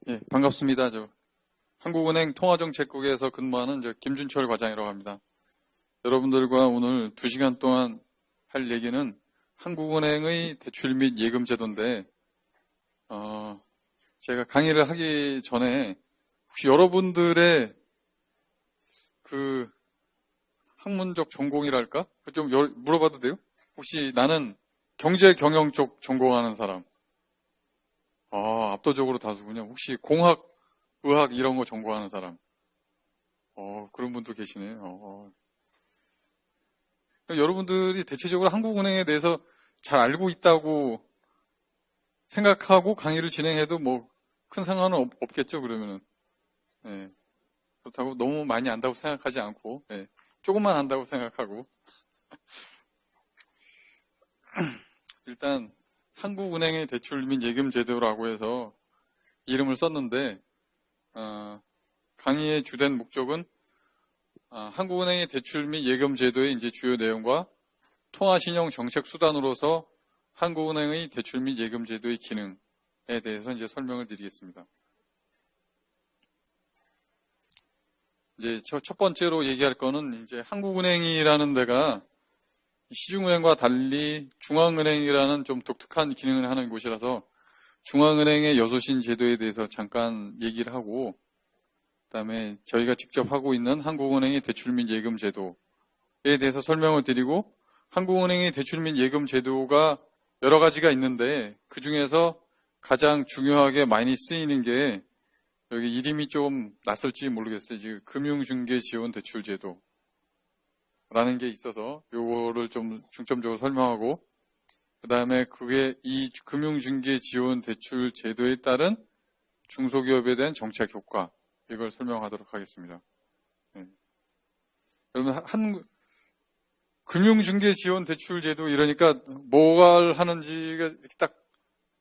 예, 반갑습니다. 한국은행 통화정책국에서 근무하는 김준철 과장이라고 합니다. 여러분들과 오늘 2시간 동안 할 얘기는 한국은행의 대출 및 예금 제도인데, 제가 강의를 하기 전에 혹시 여러분들의 그 학문적 전공이랄까? 좀 물어봐도 돼요? 혹시 나는 경제 경영 쪽 전공하는 사람? 압도적으로 다수군요. 혹시 공학, 의학 이런 거 전공하는 사람? 그런 분도 계시네요. 여러분들이 대체적으로 한국은행에 대해서 잘 알고 있다고 생각하고 강의를 진행해도 뭐 큰 상관은 없겠죠, 그러면은. 예. 그렇다고 너무 많이 안다고 생각하지 않고, 예. 조금만 안다고 생각하고. 일단, 한국은행의 대출 및 예금 제도라고 해서 이름을 썼는데, 강의의 주된 목적은 한국은행의 대출 및 예금 제도의 이제 주요 내용과 통화신용 정책 수단으로서 한국은행의 대출 및 예금 제도의 기능에 대해서 이제 설명을 드리겠습니다. 이제 첫 번째로 얘기할 거는 이제 한국은행이라는 데가 시중은행과 달리 중앙은행이라는 좀 독특한 기능을 하는 곳이라서 중앙은행의 여소신 제도에 대해서 잠깐 얘기를 하고, 그다음에 저희가 직접 하고 있는 한국은행의 대출 및 예금 제도에 대해서 설명을 드리고, 한국은행의 대출 및 예금 제도가 여러 가지가 있는데 그 중에서 가장 중요하게 많이 쓰이는 게 여기 이름이 좀 낯설지 모르겠어요. 지금 금융중개지원대출제도라는 게 있어서 요거를 좀 중점적으로 설명하고, 그 다음에 그게 이 금융중개지원대출제도에 따른 중소기업에 대한 정책 효과, 이걸 설명하도록 하겠습니다. 네. 여러분, 금융중개지원대출제도 이러니까 뭐가 하는지가 이렇게 딱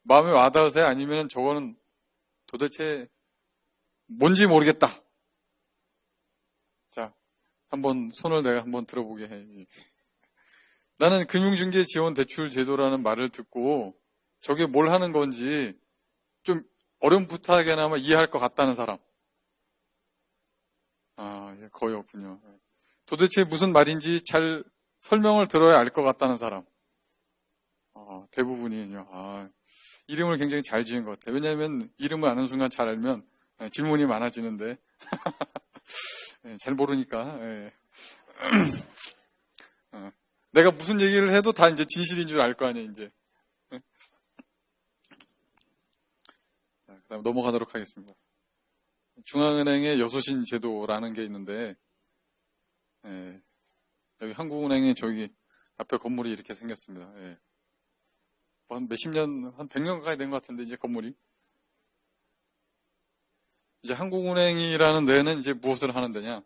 마음에 와닿으세요? 아니면 저거는 도대체 뭔지 모르겠다. 자, 한번 손을 내가 한번 들어보게 해. 나는 금융중개지원대출제도라는 말을 듣고 저게 뭘 하는 건지 좀 어렴풋하게나마 이해할 것 같다는 사람. 거의 없군요. 도대체 무슨 말인지 잘 설명을 들어야 알 것 같다는 사람. 대부분이요. 이름을 굉장히 잘 지은 것 같아요. 왜냐하면 이름을 아는 순간 잘 알면 질문이 많아지는데 잘 모르니까 내가 무슨 얘기를 해도 다 이제 진실인 줄 알 거 아니에요, 이제. 자, 그다음 넘어가도록 하겠습니다. 중앙은행의 여소신 제도라는 게 있는데, 여기 한국은행의 저기 앞에 건물이 이렇게 생겼습니다. 한 몇십 년, 한 100년 가까이 된 것 같은데, 이제 건물이. 이제 한국은행이라는 데는 이제 무엇을 하는 데냐.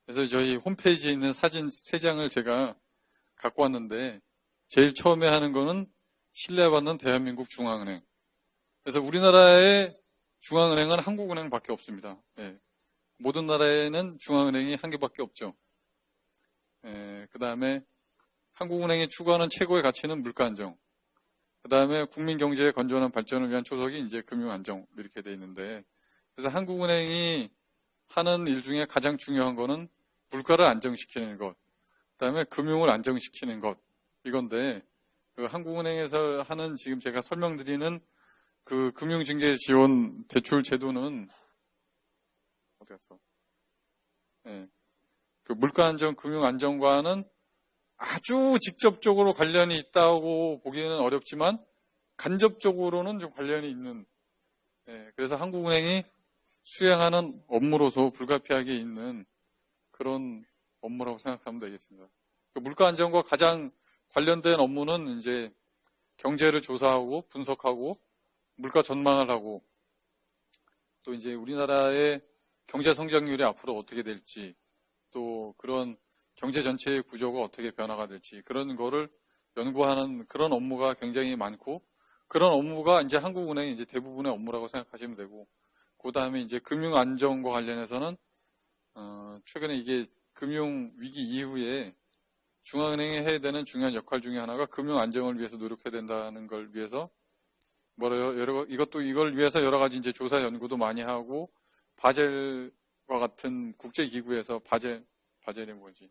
그래서 저희 홈페이지에 있는 사진 3장을 제가 갖고 왔는데, 제일 처음에 하는 거는 신뢰받는 대한민국 중앙은행. 그래서 우리나라의 중앙은행은 한국은행밖에 없습니다. 모든 나라에는 중앙은행이 한 개밖에 없죠. 그 다음에 한국은행이 추구하는 최고의 가치는 물가안정. 그 다음에 국민경제의 건전한 발전을 위한 초석이 이제 금융안정, 이렇게 돼 있는데, 그래서 한국은행이 하는 일 중에 가장 중요한 거는 물가를 안정시키는 것, 그 다음에 금융을 안정시키는 것, 이건데, 그 한국은행에서 하는 지금 제가 설명드리는 그 금융중개지원 대출 제도는 어디 갔어? 그 물가안정, 금융안정과는 아주 직접적으로 관련이 있다고 보기에는 어렵지만 간접적으로는 좀 관련이 있는, 그래서 한국은행이 수행하는 업무로서 불가피하게 있는 그런 업무라고 생각하면 되겠습니다. 그 물가안정과 가장 관련된 업무는 이제 경제를 조사하고 분석하고 물가 전망을 하고, 또 이제 우리나라의 경제 성장률이 앞으로 어떻게 될지, 또 그런 경제 전체의 구조가 어떻게 변화가 될지, 그런 거를 연구하는 그런 업무가 굉장히 많고, 그런 업무가 이제 한국은행의 이제 대부분의 업무라고 생각하시면 되고, 그 다음에 이제 금융 안정과 관련해서는 최근에 이게 금융 위기 이후에 중앙은행이 해야 되는 중요한 역할 중에 하나가 금융 안정을 위해서 노력해야 된다는 걸 위해서 이걸 위해서 여러 가지 이제 조사 연구도 많이 하고, 바젤과 같은 국제 기구에서 바젤이 뭐지?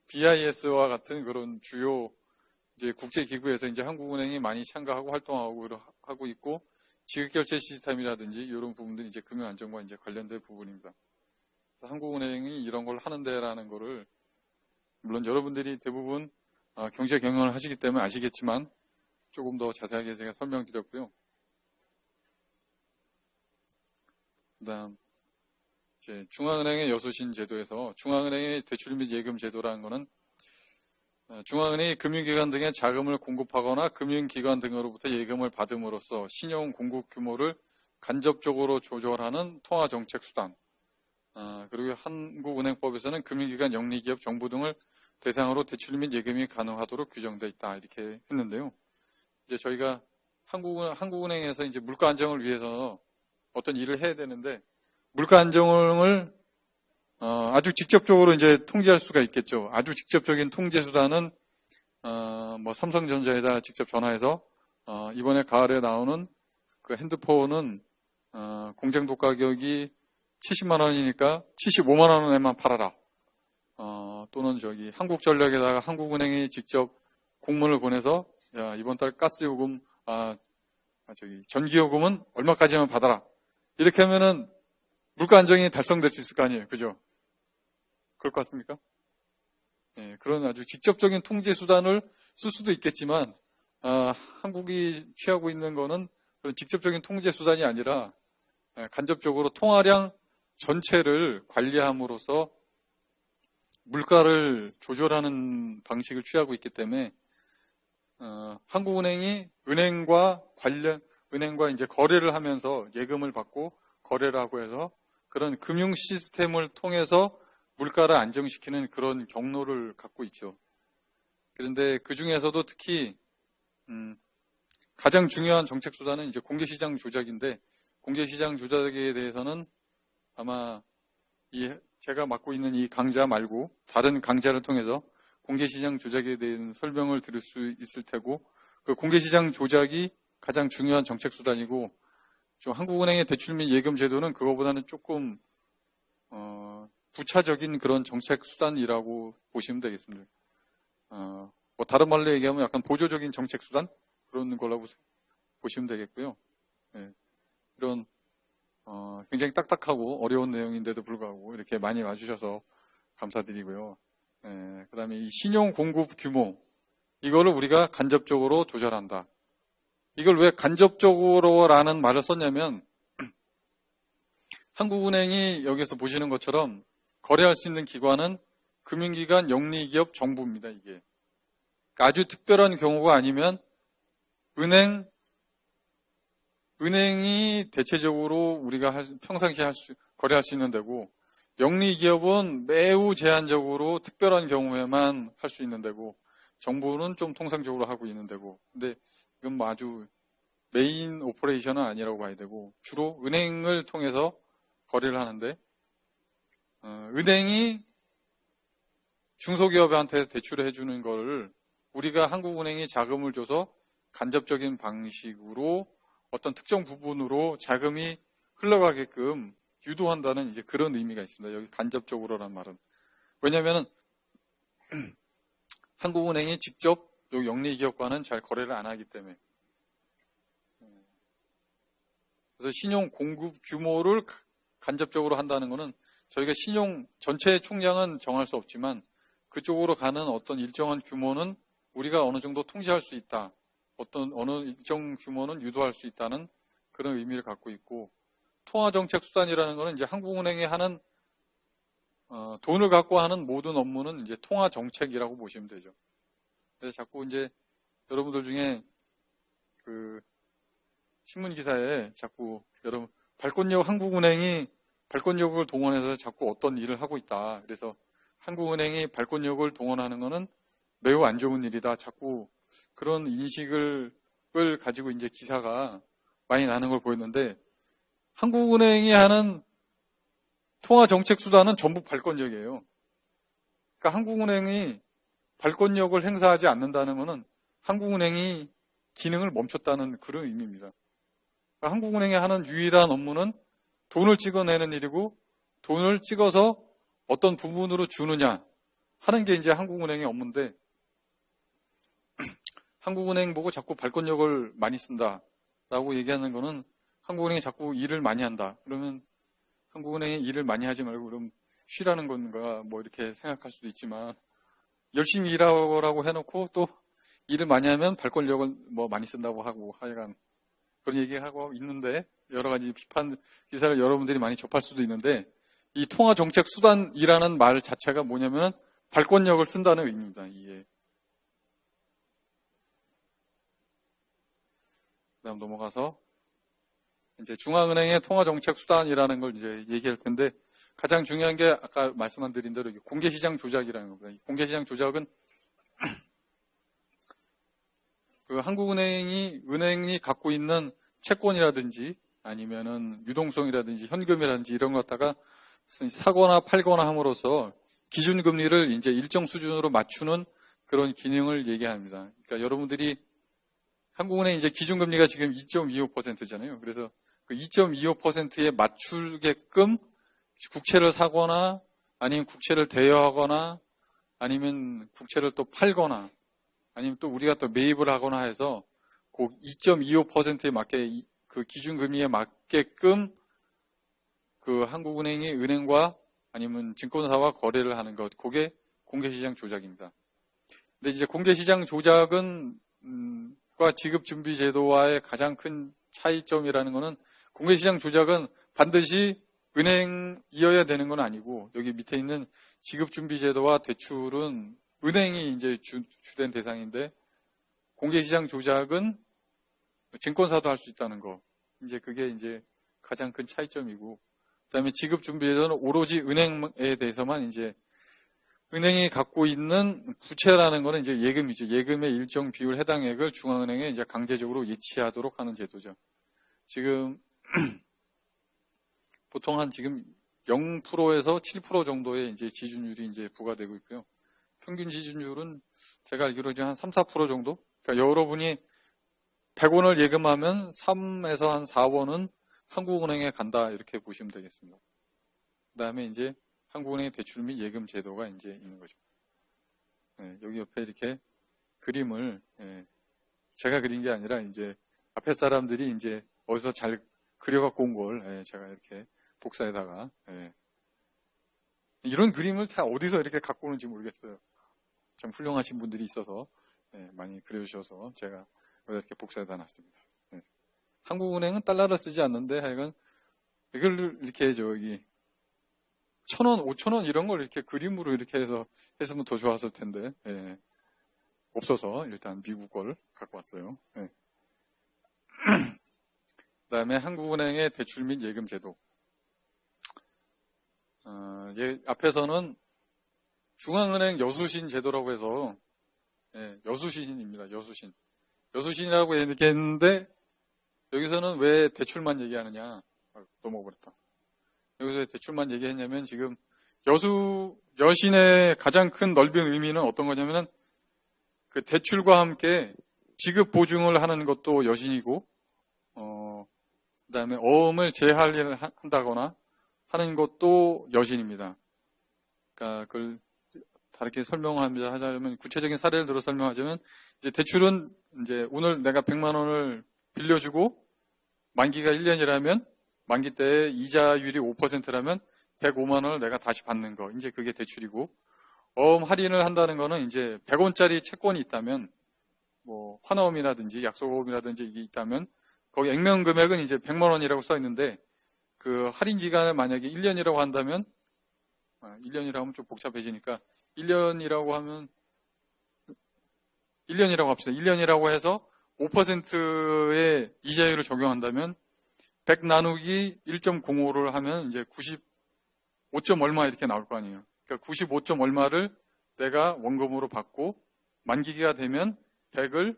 BIS와 같은 그런 주요 이제 국제 기구에서 이제 한국은행이 많이 참가하고 활동하고 하고 있고, 지급결제 시스템이라든지 이런 부분들이 이제 금융 안정과 이제 관련된 부분입니다. 그래서 한국은행이 이런 걸 하는데라는 거를 물론 여러분들이 대부분 경제 경영을 하시기 때문에 아시겠지만 조금 더 자세하게 제가 설명드렸고요. 그다음 이제 중앙은행의 여수신 제도에서 중앙은행의 대출 및 예금 제도라는 것은 중앙은행이 금융기관 등에 자금을 공급하거나 금융기관 등으로부터 예금을 받음으로써 신용 공급 규모를 간접적으로 조절하는 통화정책 수단. 그리고 한국은행법에서는 금융기관, 영리기업, 정부 등을 대상으로 대출 및 예금이 가능하도록 규정되어 있다. 이렇게 했는데요. 이제 저희가 한국은행에서 이제 물가 안정을 위해서 어떤 일을 해야 되는데, 물가 안정을 아주 직접적으로 이제 통제할 수가 있겠죠. 아주 직접적인 통제 수단은 뭐 삼성전자에다 직접 전화해서 이번에 가을에 나오는 그 핸드폰은 공장도 가격이 70만 원이니까 75만 원에만 팔아라. 또는 저기 한국전력에다가 한국은행이 직접 공문을 보내서 야, 이번 달 가스요금 전기요금은 얼마까지만 받아라. 이렇게 하면은 물가 안정이 달성될 수 있을 거 아니에요. 그죠? 그럴 것 같습니까? 예, 그런 아주 직접적인 통제 수단을 쓸 수도 있겠지만, 한국이 취하고 있는 거는 그런 직접적인 통제 수단이 아니라 간접적으로 통화량 전체를 관리함으로써 물가를 조절하는 방식을 취하고 있기 때문에 한국은행이 은행과 이제 거래를 하면서 예금을 받고 거래를 하고 해서 그런 금융 시스템을 통해서 물가를 안정시키는 그런 경로를 갖고 있죠. 그런데 그 중에서도 특히 가장 중요한 정책 수단은 이제 공개시장 조작인데, 공개시장 조작에 대해서는 아마 제가 맡고 있는 이 강좌 말고 다른 강좌를 통해서 공개시장 조작에 대한 설명을 들을 수 있을 테고, 그 공개시장 조작이 가장 중요한 정책 수단이고, 좀 한국은행의 대출 및 예금 제도는 그거보다는 조금 부차적인 그런 정책 수단이라고 보시면 되겠습니다. 뭐 다른 말로 얘기하면 약간 보조적인 정책 수단 그런 거라고 보시면 되겠고요. 네. 이런 굉장히 딱딱하고 어려운 내용인데도 불구하고 이렇게 많이 와주셔서 감사드리고요. 네. 그다음에 이 신용 공급 규모, 이거를 우리가 간접적으로 조절한다. 이걸 왜 간접적으로라는 말을 썼냐면, 한국은행이 여기서 보시는 것처럼 거래할 수 있는 기관은 금융기관, 영리기업, 정부입니다. 이게 아주 특별한 경우가 아니면 은행이 대체적으로 우리가 평상시에 거래할 수 있는 데고, 영리기업은 매우 제한적으로 특별한 경우에만 할 수 있는 데고, 정부는 좀 통상적으로 하고 있는 데고. 근데 이건 뭐 아주 메인 오퍼레이션은 아니라고 봐야 되고, 주로 은행을 통해서 거래를 하는데, 은행이 중소기업한테 대출을 해주는 걸 우리가 한국은행이 자금을 줘서 간접적인 방식으로 어떤 특정 부분으로 자금이 흘러가게끔 유도한다는 이제 그런 의미가 있습니다. 여기 간접적으로란 말은. 왜냐하면 한국은행이 직접 영리기업과는 잘 거래를 안 하기 때문에. 그래서 신용 공급 규모를 간접적으로 한다는 것은 저희가 신용 전체 총량은 정할 수 없지만 그쪽으로 가는 어떤 일정한 규모는 우리가 어느 정도 통제할 수 있다. 어느 일정 규모는 유도할 수 있다는 그런 의미를 갖고 있고, 통화정책 수단이라는 것은 이제 한국은행이 하는 돈을 갖고 하는 모든 업무는 이제 통화정책이라고 보시면 되죠. 그래서 자꾸 이제 여러분들 중에 그 신문 기사에 자꾸 여러분 한국은행이 발권력을 동원해서 자꾸 어떤 일을 하고 있다. 그래서 한국은행이 발권력을 동원하는 것은 매우 안 좋은 일이다. 자꾸 그런 인식을 가지고 이제 기사가 많이 나는 걸 보였는데, 한국은행이 하는 통화정책 수단은 전부 발권력이에요. 그러니까 한국은행이 발권력을 행사하지 않는다는 것은 한국은행이 기능을 멈췄다는 그런 의미입니다. 그러니까 한국은행이 하는 유일한 업무는 돈을 찍어내는 일이고, 돈을 찍어서 어떤 부분으로 주느냐 하는 게 이제 한국은행의 업무인데, 한국은행 보고 자꾸 발권력을 많이 쓴다라고 얘기하는 거는 한국은행이 자꾸 일을 많이 한다. 그러면 한국은행이 일을 많이 하지 말고 그럼 쉬라는 건가 뭐 이렇게 생각할 수도 있지만, 열심히 일하라고 해놓고 또 일을 많이 하면 발권력을 뭐 많이 쓴다고 하고 하여간 그런 얘기하고 있는데, 여러 가지 비판 기사를 여러분들이 많이 접할 수도 있는데, 이 통화정책 수단이라는 말 자체가 뭐냐면 발권력을 쓴다는 의미입니다. 이게. 그다음 넘어가서 이제 중앙은행의 통화정책 수단이라는 걸 이제 얘기할 텐데, 가장 중요한 게 아까 말씀한 드린 대로 공개시장 조작이라는 겁니다. 이 공개시장 조작은 그 은행이 갖고 있는 채권이라든지 아니면은 유동성이라든지 현금이라든지 이런 거 갖다가 사거나 팔거나 함으로써 기준금리를 이제 일정 수준으로 맞추는 그런 기능을 얘기합니다. 그러니까 여러분들이 한국은행 이제 기준금리가 지금 2.25%잖아요. 그래서 그 2.25%에 맞추게끔 국채를 사거나 아니면 국채를 대여하거나 아니면 국채를 또 팔거나 아니면 또 우리가 또 매입을 하거나 해서 그 2.25%에 맞게 그 기준금리에 맞게끔 그 한국은행이 은행과 아니면 증권사와 거래를 하는 것, 그게 공개시장 조작입니다. 근데 이제 공개시장 조작은 과 지급준비제도와의 가장 큰 차이점이라는 것은, 공개시장 조작은 반드시 은행이어야 되는 건 아니고, 여기 밑에 있는 지급준비제도와 대출은 은행이 이제 주된 대상인데, 공개시장 조작은 증권사도 할 수 있다는 거. 이제 그게 이제 가장 큰 차이점이고, 그 다음에 지급준비제도는 오로지 은행에 대해서만 이제 은행이 갖고 있는 부채라는 거는 이제 예금이죠. 예금의 일정 비율 해당액을 중앙은행에 이제 강제적으로 예치하도록 하는 제도죠. 지금 보통 한 지금 0%에서 7% 정도의 이제 지준율이 이제 부과되고 있고요. 평균 지준율은 제가 알기로 이제 한 3, 4% 정도? 그러니까 여러분이 100원을 예금하면 3에서 한 4원은 한국은행에 간다, 이렇게 보시면 되겠습니다. 그 다음에 이제 한국은행의 대출 및 예금 제도가 이제 있는 거죠. 네, 여기 옆에 이렇게 그림을, 제가 그린 게 아니라 이제 앞에 사람들이 이제 어디서 잘 그려갖고 온 걸 제가 이렇게 복사에다가, 이런 그림을 다 어디서 이렇게 갖고 오는지 모르겠어요. 참 훌륭하신 분들이 있어서 많이 그려주셔서 제가 이렇게 복사에다 놨습니다. 한국은행은 달러를 쓰지 않는데 하여간 이걸 이렇게 저기 1,000원, 5,000원 이런 걸 이렇게 그림으로 이렇게 해서 했으면 더 좋았을 텐데, 없어서 일단 미국 걸 갖고 왔어요. 그 다음에 한국은행의 대출 및 예금 제도. 앞에서는 중앙은행 여수신 제도라고 해서, 여수신입니다. 여수신. 여수신이라고 얘기했는데, 여기서는 왜 대출만 얘기하느냐. 넘어버렸다. 여기서 왜 대출만 얘기했냐면, 지금 여신의 가장 큰 넓은 의미는 어떤 거냐면은, 그 대출과 함께 지급 보증을 하는 것도 여신이고, 그 다음에 어음을 제할 일을 한다거나 하는 것도 여신입니다. 그러니까 그걸 다르게 설명하자면, 구체적인 사례를 들어 설명하자면, 이제 대출은 이제 오늘 내가 100만 원을 빌려주고 만기가 1년이라면 만기 때 이자율이 5%라면 105만 원을 내가 다시 받는 거. 이제 그게 대출이고, 어음 할인을 한다는 거는 이제 100원짜리 채권이 있다면, 뭐 환어음이라든지 약속어음이라든지 이게 있다면 거기 액면 금액은 이제 100만 원이라고 써 있는데, 그 할인 기간을 만약에 1년이라고 한다면, 1년이라고 하면 좀 복잡해지니까 1년이라고 하면 1년이라고 합시다. 1년이라고 해서 5%의 이자율을 적용한다면 100 나누기 1.05를 하면 이제 95점 얼마 이렇게 나올 거 아니에요. 그러니까 95점 얼마를 내가 원금으로 받고 만기가 되면 100을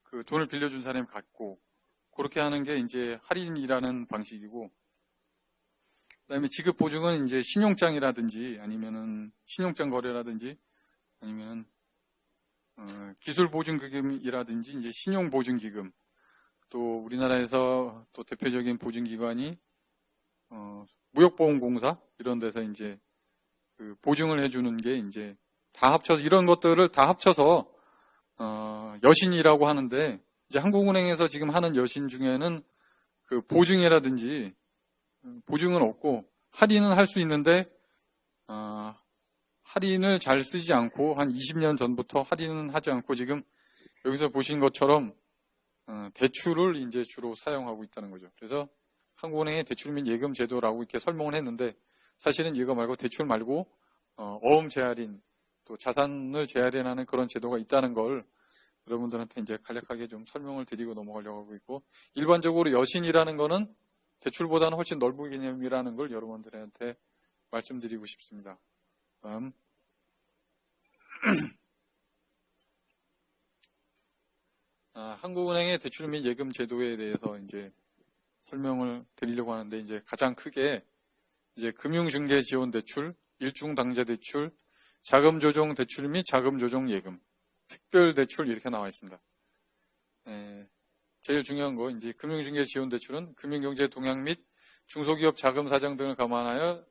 그 돈을 빌려준 사람이 갚고, 그렇게 하는 게 이제 할인이라는 방식이고, 그다음에 지급 보증은 이제 신용장이라든지 아니면은 신용장 거래라든지 아니면은 기술 보증기금이라든지 이제 신용 보증기금, 또 우리나라에서 또 대표적인 보증기관이 무역보험공사 이런 데서 이제 그 보증을 해주는 게 이제 다 합쳐서 이런 것들을 다 합쳐서 여신이라고 하는데, 이제 한국은행에서 지금 하는 여신 중에는 그 보증이라든지 보증은 없고 할인은 할 수 있는데 할인을 잘 쓰지 않고 한 20년 전부터 할인은 하지 않고 지금 여기서 보신 것처럼 대출을 이제 주로 사용하고 있다는 거죠. 그래서 한국은행의 대출 및 예금 제도라고 이렇게 설명을 했는데, 사실은 이거 말고 대출 말고 어음 재할인, 또 자산을 재할인하는 그런 제도가 있다는 걸 여러분들한테 이제 간략하게 좀 설명을 드리고 넘어가려고 하고 있고, 일반적으로 여신이라는 거는 대출보다는 훨씬 넓은 개념이라는 걸 여러분들한테 말씀드리고 싶습니다. 다음. 한국은행의 대출 및 예금 제도에 대해서 이제 설명을 드리려고 하는데, 이제 가장 크게 이제 금융중개 지원 대출, 일중 당제 대출, 자금 조정 대출 및 자금 조정 예금, 특별 대출 이렇게 나와 있습니다. 제일 중요한 거 이제 금융중개 지원 대출은 금융경제 동향 및 중소기업 자금 사정 등을 감안하여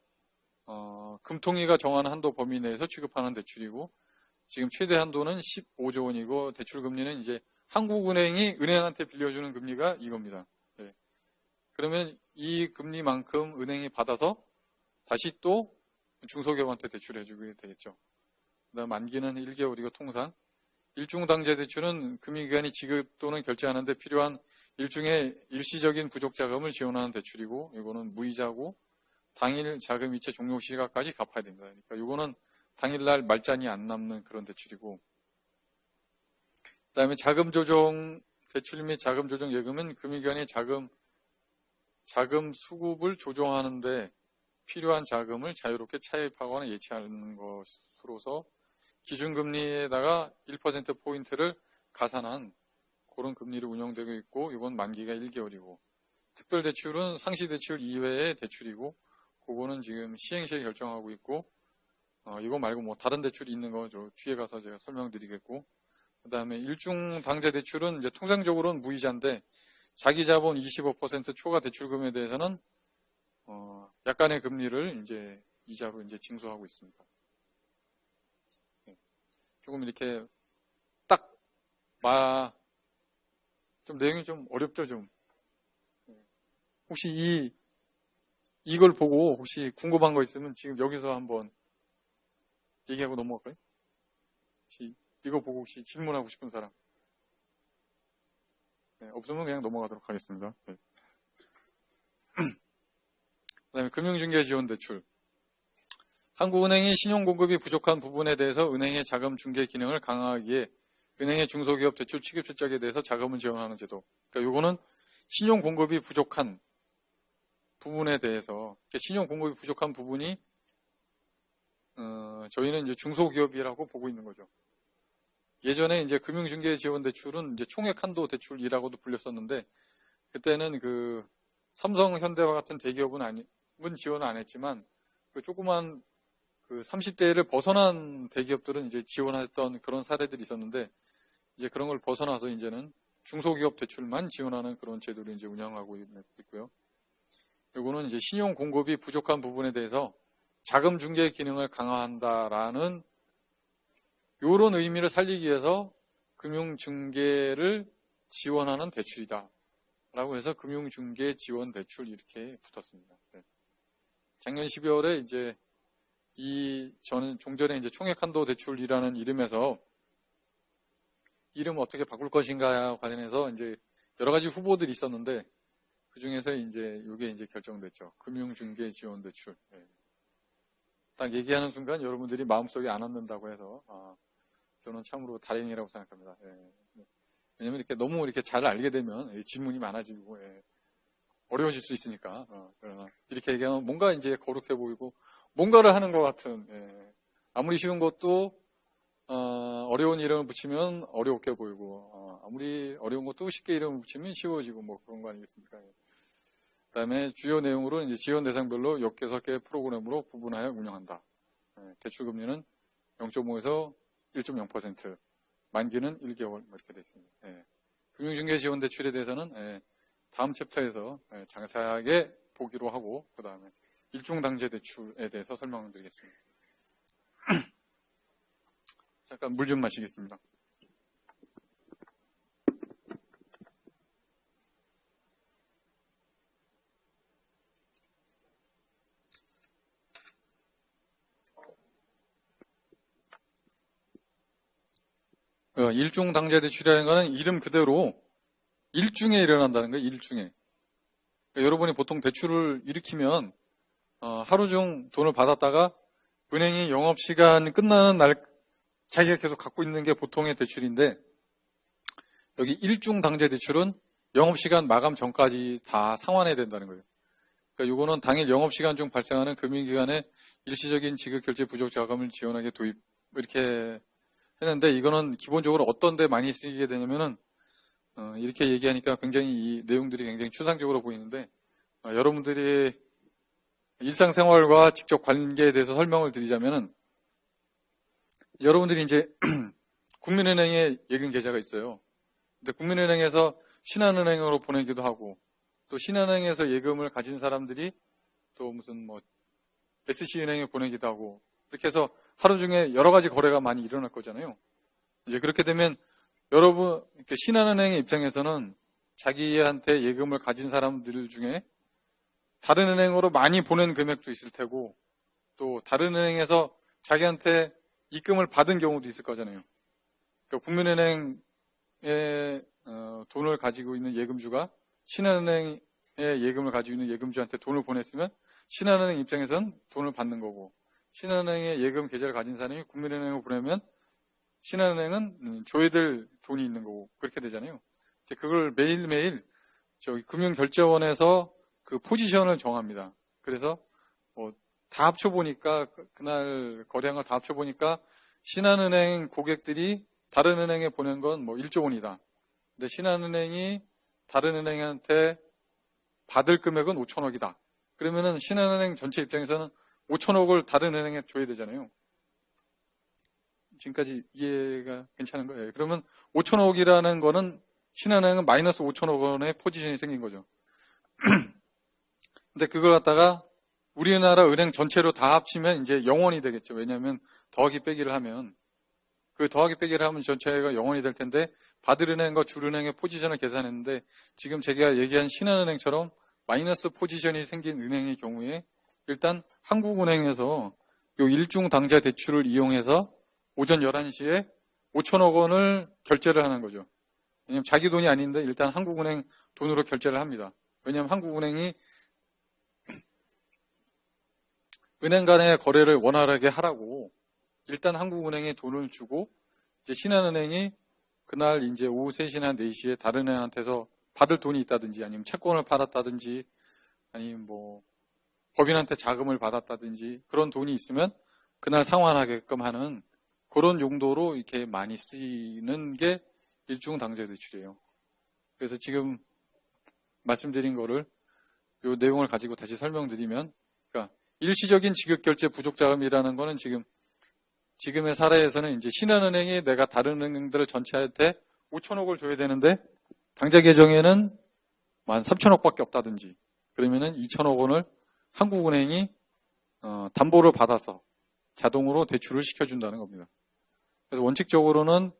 금통위가 정하는 한도 범위 내에서 취급하는 대출이고, 지금 최대 한도는 15조 원이고, 대출 금리는 이제 한국은행이 은행한테 빌려주는 금리가 이겁니다. 네. 그러면 이 금리만큼 은행이 받아서 다시 또 중소기업한테 대출해주게 되겠죠. 그다음 만기는 1개월이고 통상 일중당제 대출은 금융기관이 지급 또는 결제하는데 필요한 일중의 일시적인 부족 자금을 지원하는 대출이고, 이거는 무이자고 당일 자금 이체 종료 시각까지 갚아야 됩니다. 그러니까 이거는 당일날 말잔이 안 남는 그런 대출이고, 그다음에 자금 조정 대출 및 자금 조정 예금은 금융기관의 자금 수급을 조정하는데 필요한 자금을 자유롭게 차입하거나 예치하는 것으로서 기준금리에다가 1%포인트를 가산한 그런 금리로 운영되고 있고, 이건 만기가 1개월이고, 특별대출은 상시대출 이외의 대출이고, 그거는 지금 시행시에 결정하고 있고, 이거 말고 뭐 다른 대출이 있는 거 뒤에 가서 제가 설명드리겠고, 그 다음에 일중당제대출은 이제 통상적으로는 무이자인데 자기자본 25% 초과 대출금에 대해서는 약간의 금리를 이제 이자로 이제 징수하고 있습니다. 조금 이렇게 좀 내용이 좀 어렵죠, 좀. 혹시 이걸 보고 혹시 궁금한 거 있으면 지금 여기서 한번 얘기하고 넘어갈까요? 혹시 이거 보고 혹시 질문하고 싶은 사람? 네, 없으면 그냥 넘어가도록 하겠습니다. 네. 그다음에 금융중개 지원 대출. 한국은행이 신용공급이 부족한 부분에 대해서 은행의 자금 중개 기능을 강화하기에 은행의 중소기업 대출 취급 실적에 대해서 자금을 지원하는 제도. 그러니까 요거는 신용공급이 부족한 부분에 대해서, 신용공급이 부족한 부분이 저희는 이제 중소기업이라고 보고 있는 거죠. 예전에 이제 금융중개 지원 대출은 이제 총액 한도 대출이라고도 불렸었는데, 그때는 그 삼성, 현대와 같은 대기업은 지원을 안 했지만, 그 조그만 그 30대를 벗어난 대기업들은 이제 지원했던 그런 사례들이 있었는데, 이제 그런 걸 벗어나서 이제는 중소기업 대출만 지원하는 그런 제도를 이제 운영하고 있고요. 이거는 이제 신용 공급이 부족한 부분에 대해서 자금 중개 기능을 강화한다라는 이런 의미를 살리기 위해서 금융 중개를 지원하는 대출이다 라고 해서 금융 중개 지원 대출 이렇게 붙었습니다. 네. 작년 12월에 이제 저는 종전에 이제 총액 한도 대출이라는 이름에서 이름 어떻게 바꿀 것인가 관련해서 이제 여러 가지 후보들이 있었는데, 그 중에서 이제 이게 이제 결정됐죠. 금융중개 지원 대출. 네. 딱 얘기하는 순간 여러분들이 마음속에 안 앉는다고 해서 저는 참으로 다행이라고 생각합니다. 네. 왜냐면 이렇게 너무 이렇게 잘 알게 되면 질문이 많아지고 어려워질 수 있으니까. 그러나 이렇게 얘기하면 뭔가 이제 거룩해 보이고 뭔가를 하는 것 같은. 아무리 쉬운 것도 어려운 이름을 붙이면 어렵게 보이고, 아무리 어려운 것도 쉽게 이름을 붙이면 쉬워지고, 뭐 그런 거 아니겠습니까? 그 다음에 주요 내용으로 이제 지원 대상별로 6개의 프로그램으로 구분하여 운영한다. 대출금리는 0.5에서 1.0%, 만기는 1개월, 뭐 이렇게 되어 있습니다. 금융중개 지원 대출에 대해서는 다음 챕터에서 자세하게 보기로 하고, 그 다음에 일중당제 대출에 대해서 설명을 드리겠습니다. 잠깐 물 좀 마시겠습니다. 일중당제 대출이라는 것은 이름 그대로 일중에 일어난다는 거예요. 일중에. 여러분이 보통 대출을 일으키면 하루 중 돈을 받았다가 은행이 영업시간 끝나는 날 자기가 계속 갖고 있는 게 보통의 대출인데, 여기 일중당제 대출은 영업시간 마감 전까지 다 상환해야 된다는 거예요. 그러니까 이거는 당일 영업시간 중 발생하는 금융기관의 일시적인 지급결제 부족 자금을 지원하게 도입, 이렇게 했는데, 이거는 기본적으로 어떤 데 많이 쓰이게 되냐면은 이렇게 얘기하니까 굉장히 이 내용들이 굉장히 추상적으로 보이는데, 여러분들이 일상생활과 직접 관계에 대해서 설명을 드리자면은, 여러분들이 이제 국민은행에 예금 계좌가 있어요. 근데 국민은행에서 신한은행으로 보내기도 하고, 또 신한은행에서 예금을 가진 사람들이 또 무슨 뭐 SC은행에 보내기도 하고, 이렇게 해서 하루 중에 여러 가지 거래가 많이 일어날 거잖아요. 이제 그렇게 되면 여러분, 신한은행의 입장에서는 자기한테 예금을 가진 사람들 중에 다른 은행으로 많이 보낸 금액도 있을 테고, 또 다른 은행에서 자기한테 입금을 받은 경우도 있을 거잖아요. 그러니까 국민은행에 돈을 가지고 있는 예금주가 신한은행에 예금을 가지고 있는 예금주한테 돈을 보냈으면 신한은행 입장에서는 돈을 받는 거고, 신한은행에 예금 계좌를 가진 사람이 국민은행으로 보내면 신한은행은 줘야 될 돈이 있는 거고, 그렇게 되잖아요. 그걸 매일매일 저기 금융결제원에서 그 포지션을 정합니다. 그래서 다 합쳐보니까, 그날 거래한 걸 다 합쳐보니까 신한은행 고객들이 다른 은행에 보낸 건 뭐 1조 원이다. 근데 신한은행이 다른 은행한테 받을 금액은 5천억이다. 그러면은 신한은행 전체 입장에서는 5천억을 다른 은행에 줘야 되잖아요. 지금까지 이해가 괜찮은 거예요. 그러면 5천억이라는 거는 신한은행은 마이너스 5천억 원의 포지션이 생긴 거죠. 근데 그걸 갖다가 우리나라 은행 전체로 다 합치면 이제 0원이 되겠죠. 왜냐하면 더하기 빼기를 하면, 그 더하기 빼기를 하면 전체가 0원이 될 텐데, 받을 은행과 줄 은행의 포지션을 계산했는데, 지금 제가 얘기한 신한은행처럼 마이너스 포지션이 생긴 은행의 경우에 일단 한국은행에서 요 일중당제 대출을 이용해서 오전 11시에 5천억 원을 결제를 하는 거죠. 왜냐하면 자기 돈이 아닌데 일단 한국은행 돈으로 결제를 합니다. 왜냐하면 한국은행이 은행 간의 거래를 원활하게 하라고 일단 한국은행에 돈을 주고, 이제 신한은행이 그날 이제 오후 3시나 4시에 다른 은행한테서 받을 돈이 있다든지, 아니면 채권을 팔았다든지, 아니면 뭐 법인한테 자금을 받았다든지, 그런 돈이 있으면 그날 상환하게끔 하는 그런 용도로 이렇게 많이 쓰이는 게 일중당제 대출이에요. 그래서 지금 말씀드린 거를, 요 내용을 가지고 다시 설명드리면, 그러니까 일시적인 지급결제 부족자금이라는 거는 지금의 사례에서는 이제 신한은행이 내가 다른 은행들 전체한테 5천억을 줘야 되는데 당좌 계정에는 13,000억밖에 없다든지, 그러면은 2천억 원을 한국은행이 담보를 받아서 자동으로 대출을 시켜준다는 겁니다. 그래서 원칙적으로는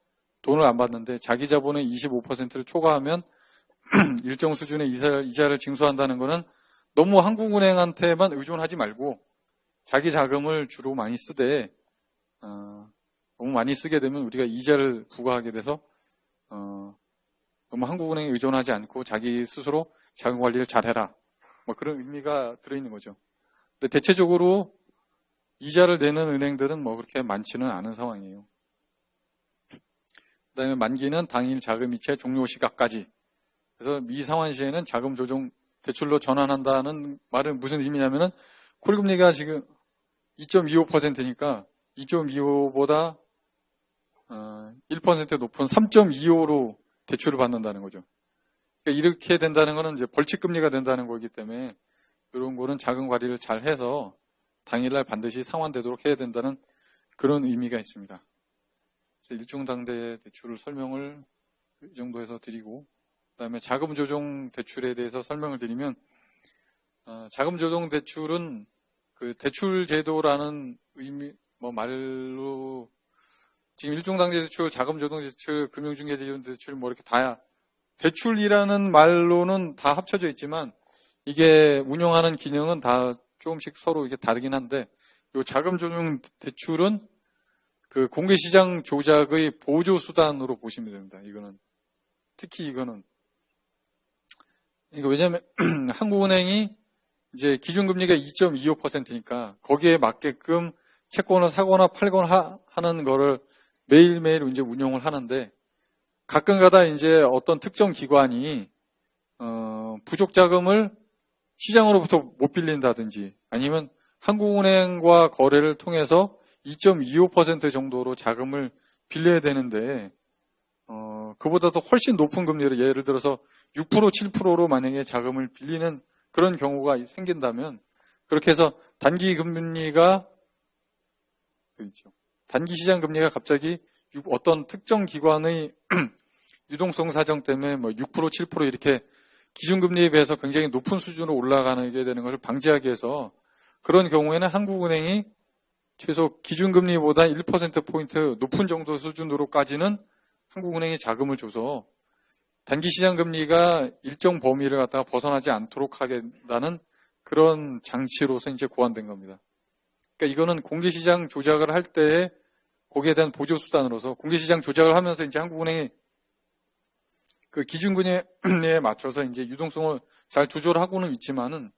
돈을 안 받는데 자기 자본의 25%를 초과하면 일정 수준의 이자를 징수한다는 거는 너무 한국은행한테만 의존하지 말고 자기 자금을 주로 많이 쓰되, 너무 많이 쓰게 되면 우리가 이자를 부과하게 돼서 너무 한국은행에 의존하지 않고 자기 스스로 자금 관리를 잘해라, 뭐 그런 의미가 들어있는 거죠. 근데 대체적으로 이자를 내는 은행들은 뭐 그렇게 많지는 않은 상황이에요. 그 다음에 만기는 당일 자금이체 종료 시각까지. 그래서 미상환 시에는 자금 조정 대출로 전환한다는 말은 무슨 의미냐면은 콜금리가 지금 2.25%니까 2.25보다 1% 높은 3.25로 대출을 받는다는 거죠. 그러니까 이렇게 된다는 거는 이제 벌칙금리가 된다는 거기 때문에 이런 거는 자금 관리를 잘 해서 당일날 반드시 상환되도록 해야 된다는 그런 의미가 있습니다. 그래서 일중당대 대출을 설명을 이 정도에서 드리고, 그 다음에 자금조정 대출에 대해서 설명을 드리면, 자금조정 대출은 그 대출 제도라는 의미, 말로, 지금 일중당대 대출, 자금조정 대출, 금융중개 대출, 이렇게 다야, 대출이라는 말로는 다 합쳐져 있지만, 이게 운영하는 기능은 다 조금씩 서로 이게 다르긴 한데, 이 자금조정 대출은 그 공개시장 조작의 보조수단으로 보시면 됩니다. 이거는. 특히 이거는. 이거 왜냐면, 한국은행이 이제 기준금리가 2.25%니까 거기에 맞게끔 채권을 사거나 팔거나 하는 거를 매일매일 이제 운용을 하는데, 가끔가다 이제 어떤 특정 기관이, 부족 자금을 시장으로부터 못 빌린다든지 아니면 한국은행과 거래를 통해서 2.25% 정도로 자금을 빌려야 되는데 그보다도 훨씬 높은 금리로 예를 들어서 6%, 7%로 만약에 자금을 빌리는 그런 경우가 생긴다면 그렇게 해서 단기 금리가 그렇죠. 단기 시장 금리가 갑자기 어떤 특정 기관의 유동성 사정 때문에 6%, 7% 이렇게 기준금리에 비해서 굉장히 높은 수준으로 올라가게 되는 것을 방지하기 위해서 그런 경우에는 한국은행이 최소 기준금리보다 1%포인트 높은 정도 수준으로까지는 한국은행이 자금을 줘서 단기 시장 금리가 일정 범위를 갖다가 벗어나지 않도록 하겠다는 그런 장치로서 이제 고안된 겁니다. 그러니까 이거는 공개시장 조작을 할 때에 거기에 대한 보조수단으로서 공개시장 조작을 하면서 이제 한국은행이 그 기준금리에 맞춰서 이제 유동성을 잘 조절하고는 있지만은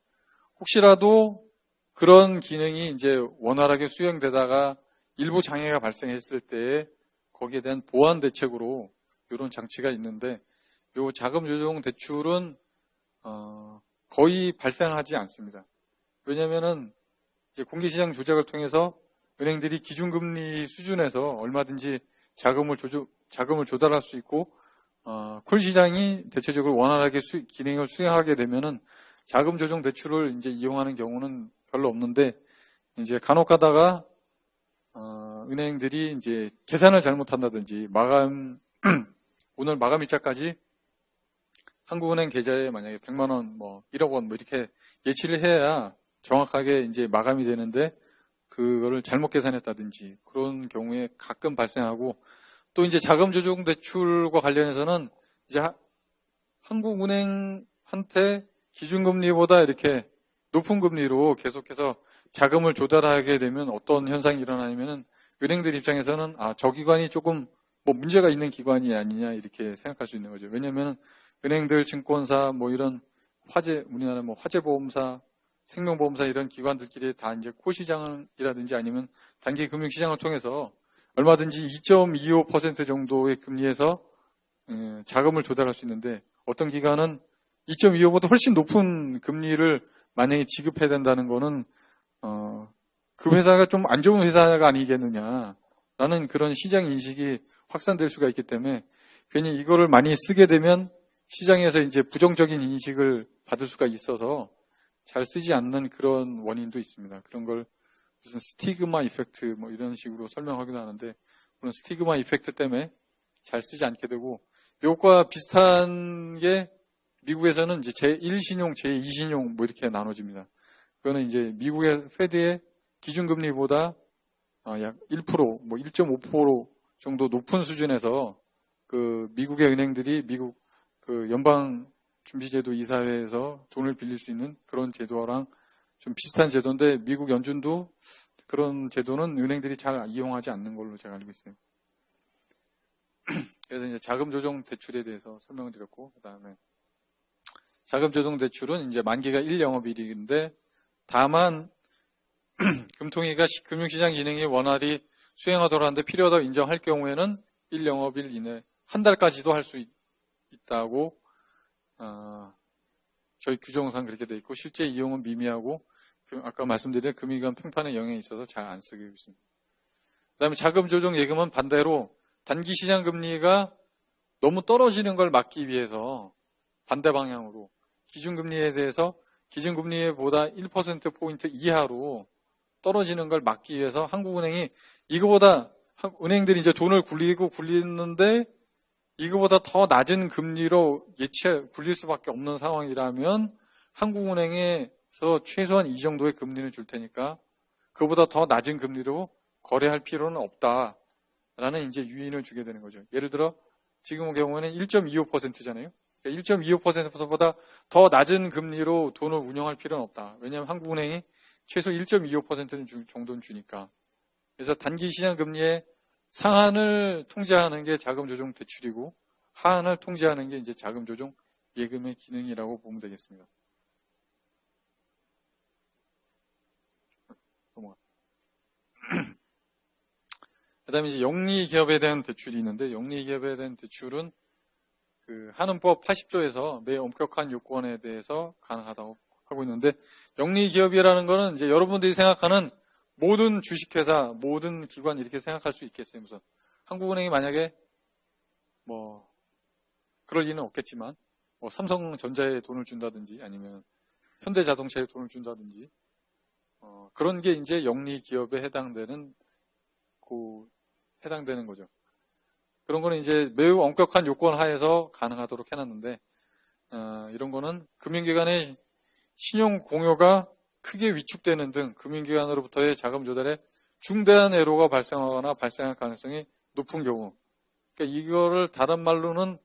혹시라도 그런 기능이 이제 원활하게 수행되다가 일부 장애가 발생했을 때 거기에 대한 보완 대책으로 이런 장치가 있는데 요 자금 조정 대출은 거의 발생하지 않습니다. 왜냐면은 이제 공개시장 조작을 통해서 은행들이 기준금리 수준에서 얼마든지 자금을 조달할 수 있고 콜시장이 대체적으로 원활하게 기능을 수행하게 되면은 자금 조정 대출을 이제 이용하는 경우는 별로 없는데 이제 간혹 가다가 은행들이 이제 계산을 잘못한다든지 오늘 마감일자까지 한국은행 계좌에 만약에 100만 원, 1억 원 이렇게 예치를 해야 정확하게 이제 마감이 되는데 그거를 잘못 계산했다든지 그런 경우에 가끔 발생하고 또 이제 자금 조정 대출과 관련해서는 이제 한국은행한테 기준금리보다 이렇게 높은 금리로 계속해서 자금을 조달하게 되면 어떤 현상이 일어나냐면은 은행들 입장에서는 저 기관이 조금 문제가 있는 기관이 아니냐 이렇게 생각할 수 있는 거죠. 왜냐하면 은행들, 증권사, 이런 우리나라 화재보험사, 생명보험사 이런 기관들끼리 다 이제 콜시장이라든지 아니면 단기 금융시장을 통해서 얼마든지 2.25% 정도의 금리에서 자금을 조달할 수 있는데 어떤 기관은 2.25보다 훨씬 높은 금리를 만약에 지급해야 된다는 거는 그 회사가 좀 안 좋은 회사가 아니겠느냐라는 그런 시장 인식이 확산될 수가 있기 때문에 괜히 이거를 많이 쓰게 되면 시장에서 이제 부정적인 인식을 받을 수가 있어서 잘 쓰지 않는 그런 원인도 있습니다. 그런 걸 무슨 스티그마 이펙트 이런 식으로 설명하기도 하는데 그런 스티그마 이펙트 때문에 잘 쓰지 않게 되고 이것과 비슷한 게 미국에서는 이제 제1신용, 제2신용 이렇게 나눠집니다. 그거는 이제 미국의 페드의 기준금리보다 약 1%, 1.5% 정도 높은 수준에서 그 미국의 은행들이 미국 그 연방준비제도 이사회에서 돈을 빌릴 수 있는 그런 제도랑 좀 비슷한 제도인데 미국 연준도 그런 제도는 은행들이 잘 이용하지 않는 걸로 제가 알고 있어요. 그래서 이제 자금 조정 대출에 대해서 설명을 드렸고, 그 다음에 자금 조정 대출은 이제 만기가 1영업일인데 다만 금통위가 금융시장 기능이 원활히 수행하도록 하는데 필요하다고 인정할 경우에는 1영업일 이내 한 달까지도 할 수 있다고 저희 규정상 그렇게 돼 있고 실제 이용은 미미하고 아까 말씀드린 금융기관 평판에 영향이 있어서 잘 안 쓰고 있습니다. 그 다음에 자금 조정 예금은 반대로 단기 시장 금리가 너무 떨어지는 걸 막기 위해서 반대 방향으로 기준금리에 대해서 기준금리보다 1%포인트 이하로 떨어지는 걸 막기 위해서 한국은행이 이거보다 은행들이 이제 돈을 굴리는데 이거보다 더 낮은 금리로 굴릴 수밖에 없는 상황이라면 한국은행에서 최소한 이 정도의 금리는 줄 테니까 그보다 더 낮은 금리로 거래할 필요는 없다라는 이제 유인을 주게 되는 거죠. 예를 들어 지금의 경우에는 1.25%잖아요. 그러니까 1.25%보다 더 낮은 금리로 돈을 운영할 필요는 없다. 왜냐하면 한국은행이 최소 1.25% 정도는 주니까. 그래서 단기 시장 금리의 상한을 통제하는 게 자금조정 대출이고 하한을 통제하는 게 이제 자금조정 예금의 기능이라고 보면 되겠습니다. 그 다음에 이제 영리기업에 대한 대출이 있는데, 영리기업에 대한 대출은 그 한은법 80조에서 매 엄격한 요건에 대해서 가능하다고 하고 있는데, 영리기업이라는 거는 이제 여러분들이 생각하는 모든 주식회사, 모든 기관 이렇게 생각할 수 있겠어요. 우선 한국은행이 만약에 뭐 그럴 리는 없겠지만, 뭐 삼성전자에 돈을 준다든지 아니면 현대자동차에 돈을 준다든지 그런 게 이제 영리기업에 해당되는 거죠. 그런 거는 이제 매우 엄격한 요건 하에서 가능하도록 해놨는데, 이런 거는 금융기관의 신용 공여가 크게 위축되는 등 금융기관으로부터의 자금 조달에 중대한 애로가 발생하거나 발생할 가능성이 높은 경우, 그러니까 이거를 다른 말로는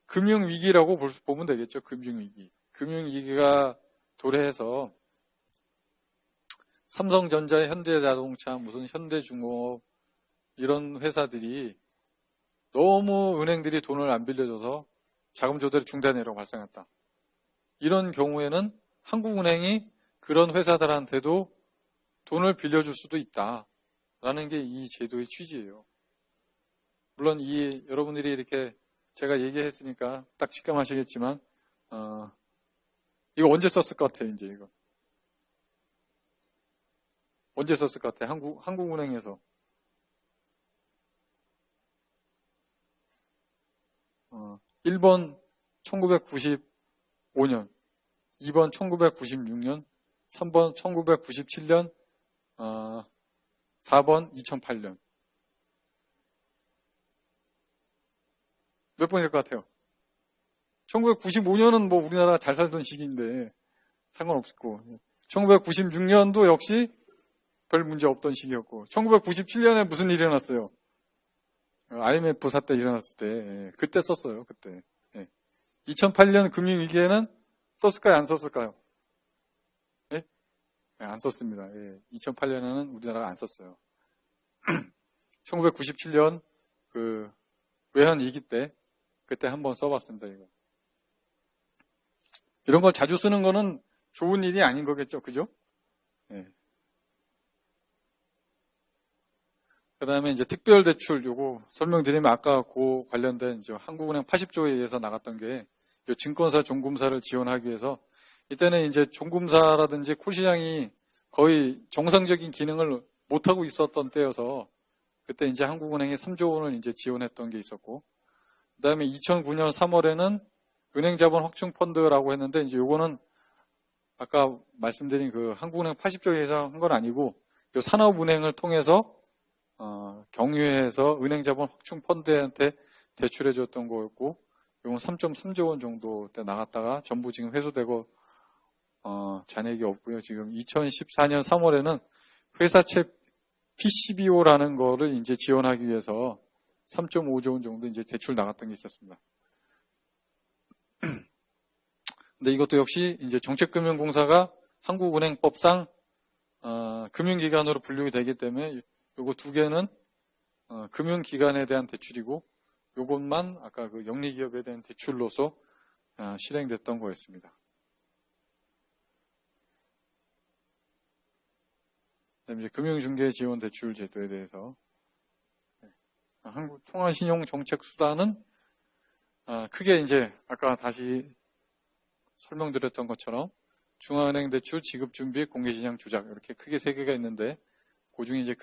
금융위기라고 보면 되겠죠. 금융위기. 금융위기가 도래해서 삼성전자, 현대자동차, 무슨 현대중공업 이런 회사들이 너무 은행들이 돈을 안 빌려줘서 자금 조달이 중대한 애로가 발생했다. 이런 경우에는 한국은행이 그런 회사들한테도 돈을 빌려줄 수도 있다라는 게 이 제도의 취지예요. 물론 여러분들이 이렇게 제가 얘기했으니까 딱 직감하시겠지만 이거 언제 썼을 것 같아요? 이제 이거 언제 썼을 것 같아요? 한국은행에서 1번 1995년, 2번 1996년, 3번 1997년, 4번 2008년. 몇 번일 것 같아요? 1995년은 뭐 우리나라 잘 살던 시기인데 상관없었고, 1996년도 역시 별 문제 없던 시기였고, 1997년에 무슨 일이 일어났어요? IMF 사태 일어났을 때, 그때 썼어요, 그때. 2008년 금융위기에는 썼을까요, 안 썼을까요? 네? 안 썼습니다. 2008년에는 우리나라가 안 썼어요. 1997년 그 외환위기 때, 그때 한번 써봤습니다, 이거. 이런 걸 자주 쓰는 거는 좋은 일이 아닌 거겠죠, 그죠? 그 다음에 이제 특별대출, 요거 설명드리면 아까 그 관련된 이제 한국은행 80조에 의해서 나갔던 게 요 증권사, 종금사를 지원하기 위해서 이때는 이제 종금사라든지 콜시장이 거의 정상적인 기능을 못하고 있었던 때여서 그때 이제 한국은행이 3조 원을 이제 지원했던 게 있었고, 그 다음에 2009년 3월에는 은행자본 확충펀드라고 했는데 이제 요거는 아까 말씀드린 그 한국은행 80조에 의해서 한 건 아니고 요 산업은행을 통해서 경유해서 은행자본 확충펀드한테 대출해 줬던 거였고, 이건 3.3조 원 정도 때 나갔다가 전부 지금 회수되고 잔액이 없고요. 지금 2014년 3월에는 회사채 PCBO라는 거를 이제 지원하기 위해서 3.5조 원 정도 이제 대출 나갔던 게 있었습니다. 근데 이것도 역시 이제 정책금융공사가 한국은행법상 금융기관으로 분류가 되기 때문에 요거 두 개는 금융기관에 대한 대출이고, 요것만 아까 그 영리기업에 대한 대출로서 실행됐던 거였습니다. 그다음에 이제 금융중개지원대출 제도에 대해서 한국통화신용정책수단은 크게 이제 아까 다시 설명드렸던 것처럼 중앙은행 대출, 지급준비, 공개시장 조작 이렇게 크게 세 개가 있는데, 그 중에 이제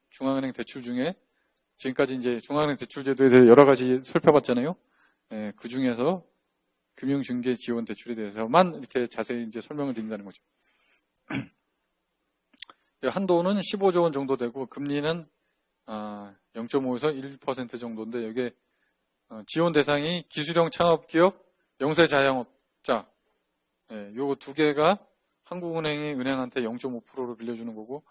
중앙은행 대출 중에 지금까지 이제 중앙은행 대출제도에 대해 여러 가지 살펴봤잖아요. 예, 그 중에서 금융중개지원 대출에 대해서만 이렇게 자세히 이제 설명을 드린다는 거죠. 한도는 15조 원 정도 되고 금리는 0.5에서 1% 정도인데 여기에 지원 대상이 기술형 창업기업, 영세자영업자 요거 두 개가 한국은행이 은행한테 0.5%로 빌려주는 거고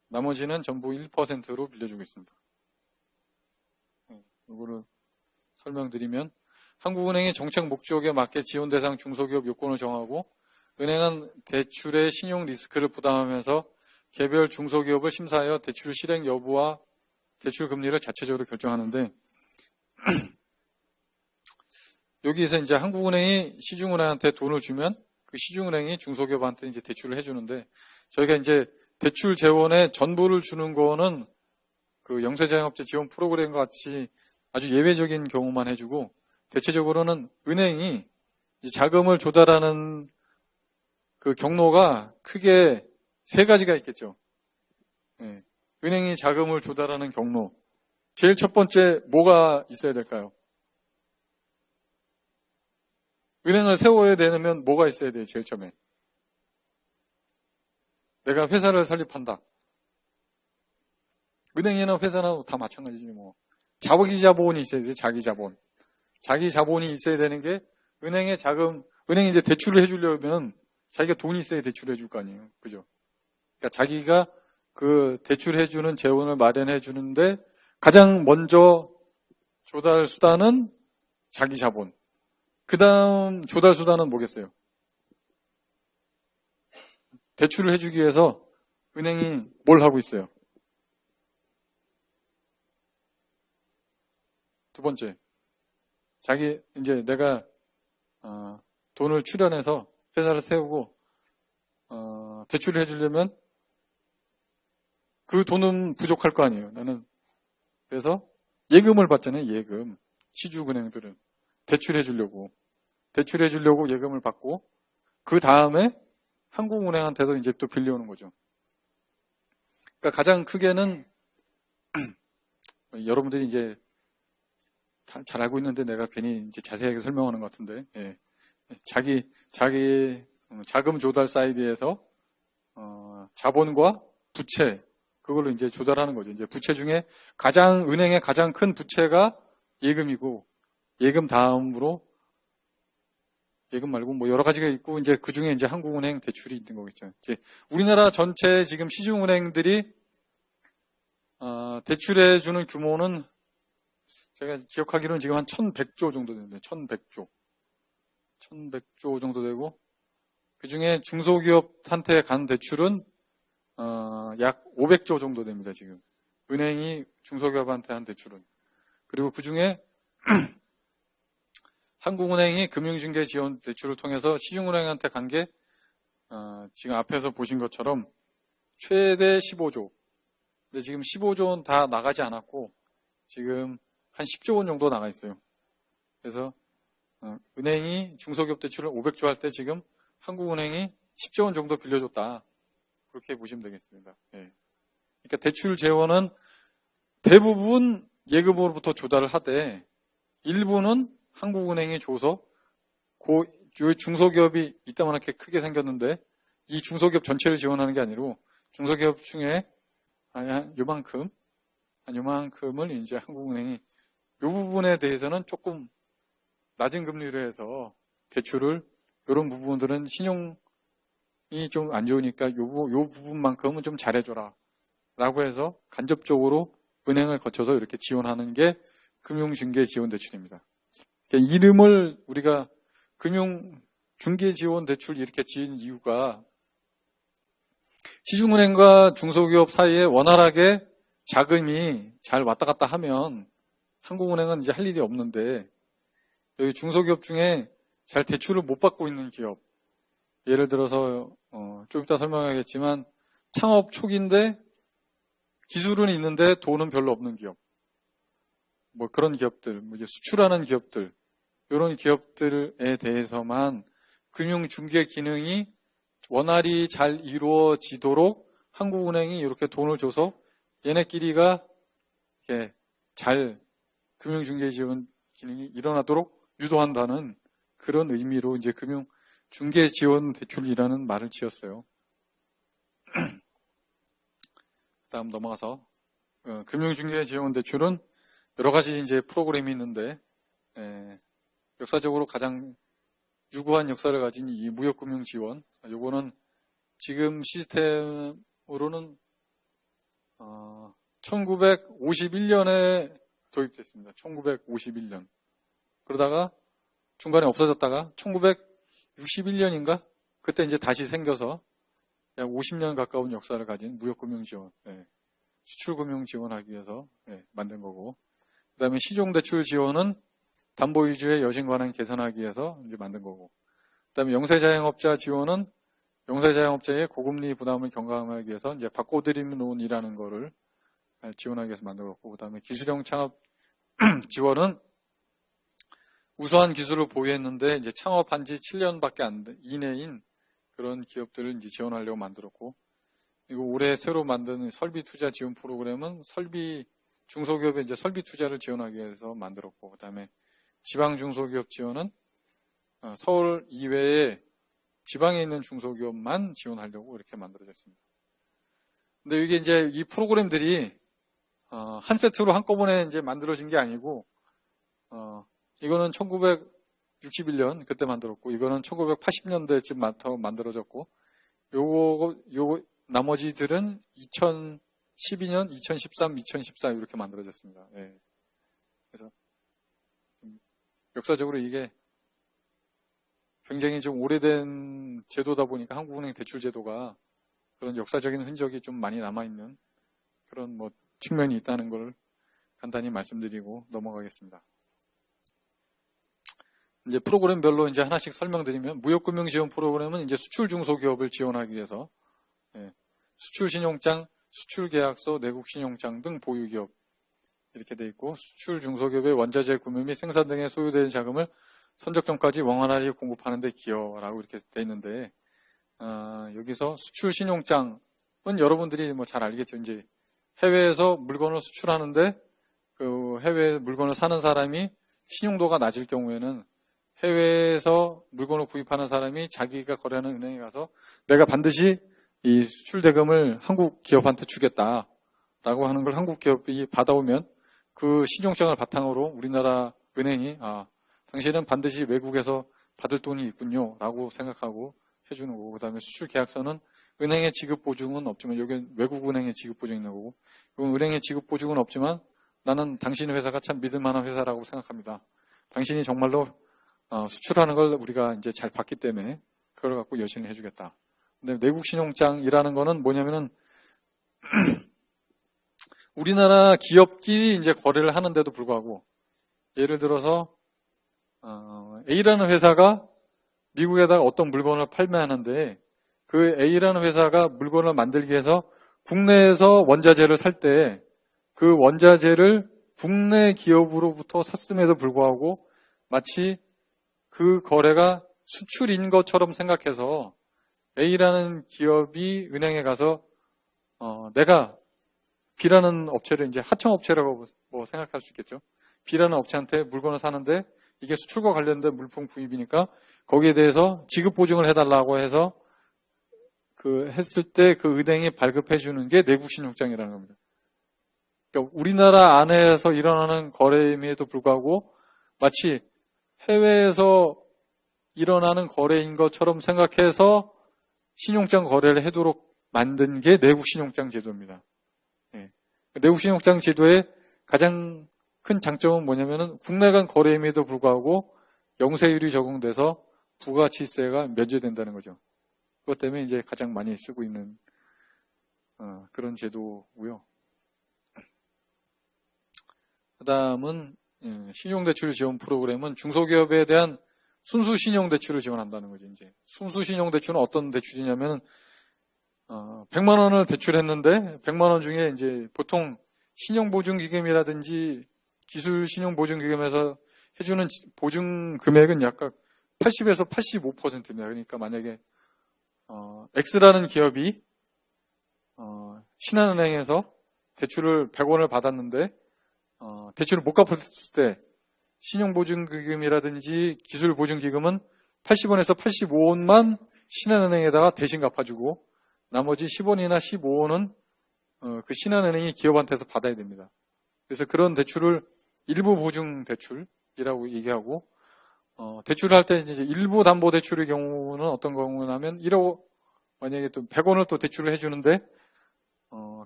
나머지는 전부 1%로 빌려주고 있습니다. 이거를 설명드리면 한국은행이 정책 목적에 맞게 지원 대상 중소기업 요건을 정하고 은행은 대출의 신용 리스크를 부담하면서 개별 중소기업을 심사하여 대출 실행 여부와 대출 금리를 자체적으로 결정하는데 여기에서 이제 한국은행이 시중은행한테 돈을 주면 그 시중은행이 중소기업한테 이제 대출을 해주는데 저희가 이제 대출 재원의 전부를 주는 거는 그 영세자영업자 지원 프로그램과 같이 아주 예외적인 경우만 해주고 대체적으로는 은행이 자금을 조달하는 그 경로가 크게 세 가지가 있겠죠. 네. 은행이 자금을 조달하는 경로. 제일 첫 번째 뭐가 있어야 될까요? 은행을 세워야 되면 뭐가 있어야 돼요? 제일 처음에. 내가 회사를 설립한다. 은행이나 회사나 다 마찬가지지 뭐. 자기 자본이 있어야 돼요. 자기 자본. 자기 자본이 있어야 되는 게 은행의 자금, 은행이 이제 대출을 해주려면 자기가 돈이 있어야 대출을 해줄 거 아니에요. 그죠? 그러니까 자기가 그 대출해주는 재원을 마련해 주는데 가장 먼저 조달 수단은 자기 자본. 그 다음 조달 수단은 뭐겠어요? 대출을 해주기 위해서 은행이 뭘 하고 있어요? 두 번째, 이제 내가 돈을 출연해서 회사를 세우고 대출을 해주려면 그 돈은 부족할 거 아니에요. 나는 그래서 예금을 받잖아요. 예금. 시중은행들은 대출해 주려고 예금을 받고 그 다음에 한국은행한테도 이제 또 빌려오는 거죠. 그러니까 가장 크게는 여러분들이 이제 잘 알고 있는데 내가 괜히 이제 자세하게 설명하는 것 같은데 예. 자기 자금 조달 사이드에서 자본과 부채 그걸로 이제 조달하는 거죠. 이제 부채 중에 은행의 가장 큰 부채가 예금이고 예금 다음으로 예금 말고 뭐 여러 가지가 있고 이제 그 중에 이제 한국은행 대출이 있는 거겠죠. 이제 우리나라 전체 지금 시중은행들이 대출해 주는 규모는 제가 기억하기로는 지금 한 1,100조 정도 됩니다. 1,100조 정도 되고 그 중에 중소기업한테 간 대출은 약 500조 정도 됩니다. 지금 은행이 중소기업한테 한 대출은. 그리고 그 중에 한국은행이 금융중개 지원 대출을 통해서 시중은행한테 간 게 지금 앞에서 보신 것처럼 최대 15조. 근데 지금 15조는 다 나가지 않았고 지금 한 10조 원 정도 나가 있어요. 그래서 은행이 중소기업 대출을 500조 할 때 지금 한국은행이 10조 원 정도 빌려줬다. 그렇게 보시면 되겠습니다. 예. 그러니까 대출 재원은 대부분 예금으로부터 조달을 하되 일부는 한국은행이 줘서 중소기업이 이따만하게 크게 생겼는데 이 중소기업 전체를 지원하는 게 아니고 중소기업 중에 요만큼을 이제 한국은행이 이 부분에 대해서는 조금 낮은 금리로 해서 대출을 이런 부분들은 신용이 좀 안 좋으니까 요 부분만큼은 좀 잘해줘라 라고 해서 간접적으로 은행을 거쳐서 이렇게 지원하는 게 금융중개지원대출입니다. 그러니까 이름을 우리가 금융중개지원대출 이렇게 지은 이유가 시중은행과 중소기업 사이에 원활하게 자금이 잘 왔다 갔다 하면 한국은행은 이제 할 일이 없는데 여기 중소기업 중에 잘 대출을 못 받고 있는 기업 예를 들어서 좀 이따 설명하겠지만 창업 초기인데 기술은 있는데 돈은 별로 없는 기업 뭐 그런 기업들 뭐 이제 수출하는 기업들 이런 기업들에 대해서만 금융중개 기능이 원활히 잘 이루어지도록 한국은행이 이렇게 돈을 줘서 얘네끼리가 이렇게 잘 금융중개 지원 기능이 일어나도록 유도한다는 그런 의미로 이제 금융중개 지원 대출이라는 말을 지었어요. 다음 넘어가서 금융중개 지원 대출은 여러 가지 이제 프로그램이 있는데 역사적으로 가장 유구한 역사를 가진 이 무역금융 지원, 요거는 지금 시스템으로는 1951년에 도입됐습니다. 1951년. 그러다가 중간에 없어졌다가 1961년인가? 그때 이제 다시 생겨서 약 50년 가까운 역사를 가진 무역금융 지원, 수출금융 지원하기 위해서 만든 거고, 그 다음에 시종대출 지원은 담보 위주의 여신 관행 개선하기 위해서 이제 만든 거고, 그 다음에 영세자영업자 지원은 영세자영업자의 고금리 부담을 경감하기 위해서 이제 바꿔드림론이라는 거를 지원하기 위해서 만들었고, 그 다음에 기술형 창업 지원은 우수한 기술을 보유했는데 이제 창업한 지 7년밖에 이내인 그런 기업들을 이제 지원하려고 만들었고, 그리고 올해 새로 만든 설비 투자 지원 프로그램은 중소기업의 이제 설비 투자를 지원하기 위해서 만들었고, 그 다음에 지방 중소기업 지원은 서울 이외에 지방에 있는 중소기업만 지원하려고 이렇게 만들어졌습니다. 근데 이게 이제 이 프로그램들이 한 세트로 한꺼번에 이제 만들어진 게 아니고, 이거는 1961년 그때 만들었고, 이거는 1980년대쯤 만들어졌고, 요거 나머지들은 2012년, 2013, 2014 이렇게 만들어졌습니다. 그래서 역사적으로 이게 굉장히 좀 오래된 제도다 보니까 한국은행 대출 제도가 그런 역사적인 흔적이 좀 많이 남아있는 그런 측면이 있다는 걸 간단히 말씀드리고 넘어가겠습니다. 이제 프로그램별로 이제 하나씩 설명드리면, 무역금융 지원 프로그램은 이제 수출 중소기업을 지원하기 위해서 수출 신용장, 수출 계약서, 내국 신용장 등 보유기업 이렇게 돼 있고, 수출 중소기업의 원자재 구매 및 생산 등에 소요되는 자금을 선적점까지 원활하게 공급하는 데 기여라고 이렇게 돼 있는데, 여기서 수출 신용장은 여러분들이 잘 알겠죠. 이제 해외에서 물건을 수출하는데 그 해외에 물건을 사는 사람이 신용도가 낮을 경우에는 해외에서 물건을 구입하는 사람이 자기가 거래하는 은행에 가서 내가 반드시 이 수출 대금을 한국 기업한테 주겠다라고 하는 걸 한국 기업이 받아오면 그 신용장을 바탕으로 우리나라 은행이 당신은 반드시 외국에서 받을 돈이 있군요 라고 생각하고 해주는 거고, 그 다음에 수출 계약서는 은행의 지급 보증은 없지만, 여기 외국 은행의 지급 보증이 있는 거고, 이건 은행의 지급 보증은 없지만 나는 당신 회사가 참 믿을 만한 회사라고 생각합니다. 당신이 정말로 수출하는 걸 우리가 이제 잘 봤기 때문에 그걸 갖고 여신을 해주겠다. 근데 내국 신용장이라는 거는 뭐냐면은 우리나라 기업끼리 이제 거래를 하는데도 불구하고, 예를 들어서 A라는 회사가 미국에다가 어떤 물건을 판매하는데, 그 A라는 회사가 물건을 만들기 위해서 국내에서 원자재를 살 때 그 원자재를 국내 기업으로부터 샀음에도 불구하고 마치 그 거래가 수출인 것처럼 생각해서 A라는 기업이 은행에 가서 내가 B라는 업체를 이제 하청업체라고 생각할 수 있겠죠. B라는 업체한테 물건을 사는데 이게 수출과 관련된 물품 구입이니까 거기에 대해서 지급 보증을 해달라고 해서 했을 때 그 은행이 발급해 주는 게 내국 신용장이라는 겁니다. 그러니까 우리나라 안에서 일어나는 거래임에도 불구하고 마치 해외에서 일어나는 거래인 것처럼 생각해서 신용장 거래를 해도록 만든 게 내국 신용장 제도입니다. 내국 신용장 제도의 가장 큰 장점은 뭐냐면은 국내 간 거래임에도 불구하고 영세율이 적용돼서 부가치세가 면제된다는 거죠. 그것 때문에 이제 가장 많이 쓰고 있는 그런 제도고요. 그 다음은 신용대출 지원 프로그램은 중소기업에 대한 순수 신용대출을 지원한다는 거죠. 이제 순수 신용대출은 어떤 대출이냐면 100만 원을 대출했는데 100만 원 중에 이제 보통 신용보증기금이라든지 기술신용보증기금에서 해주는 보증 금액은 약간 80에서 85%입니다. 그러니까 만약에 X라는 기업이 신한은행에서 대출을 100원을 받았는데 대출을 못 갚았을 때 신용보증기금이라든지 기술보증기금은 80원에서 85원만 신한은행에다가 대신 갚아주고 나머지 10원이나 15원은 그 신한은행이 기업한테서 받아야 됩니다. 그래서 그런 대출을 일부 보증 대출이라고 얘기하고 대출을 할 때 이제 일부 담보 대출의 경우는 어떤 경우냐면 1억 만약에 또 100원을 또 대출을 해주는데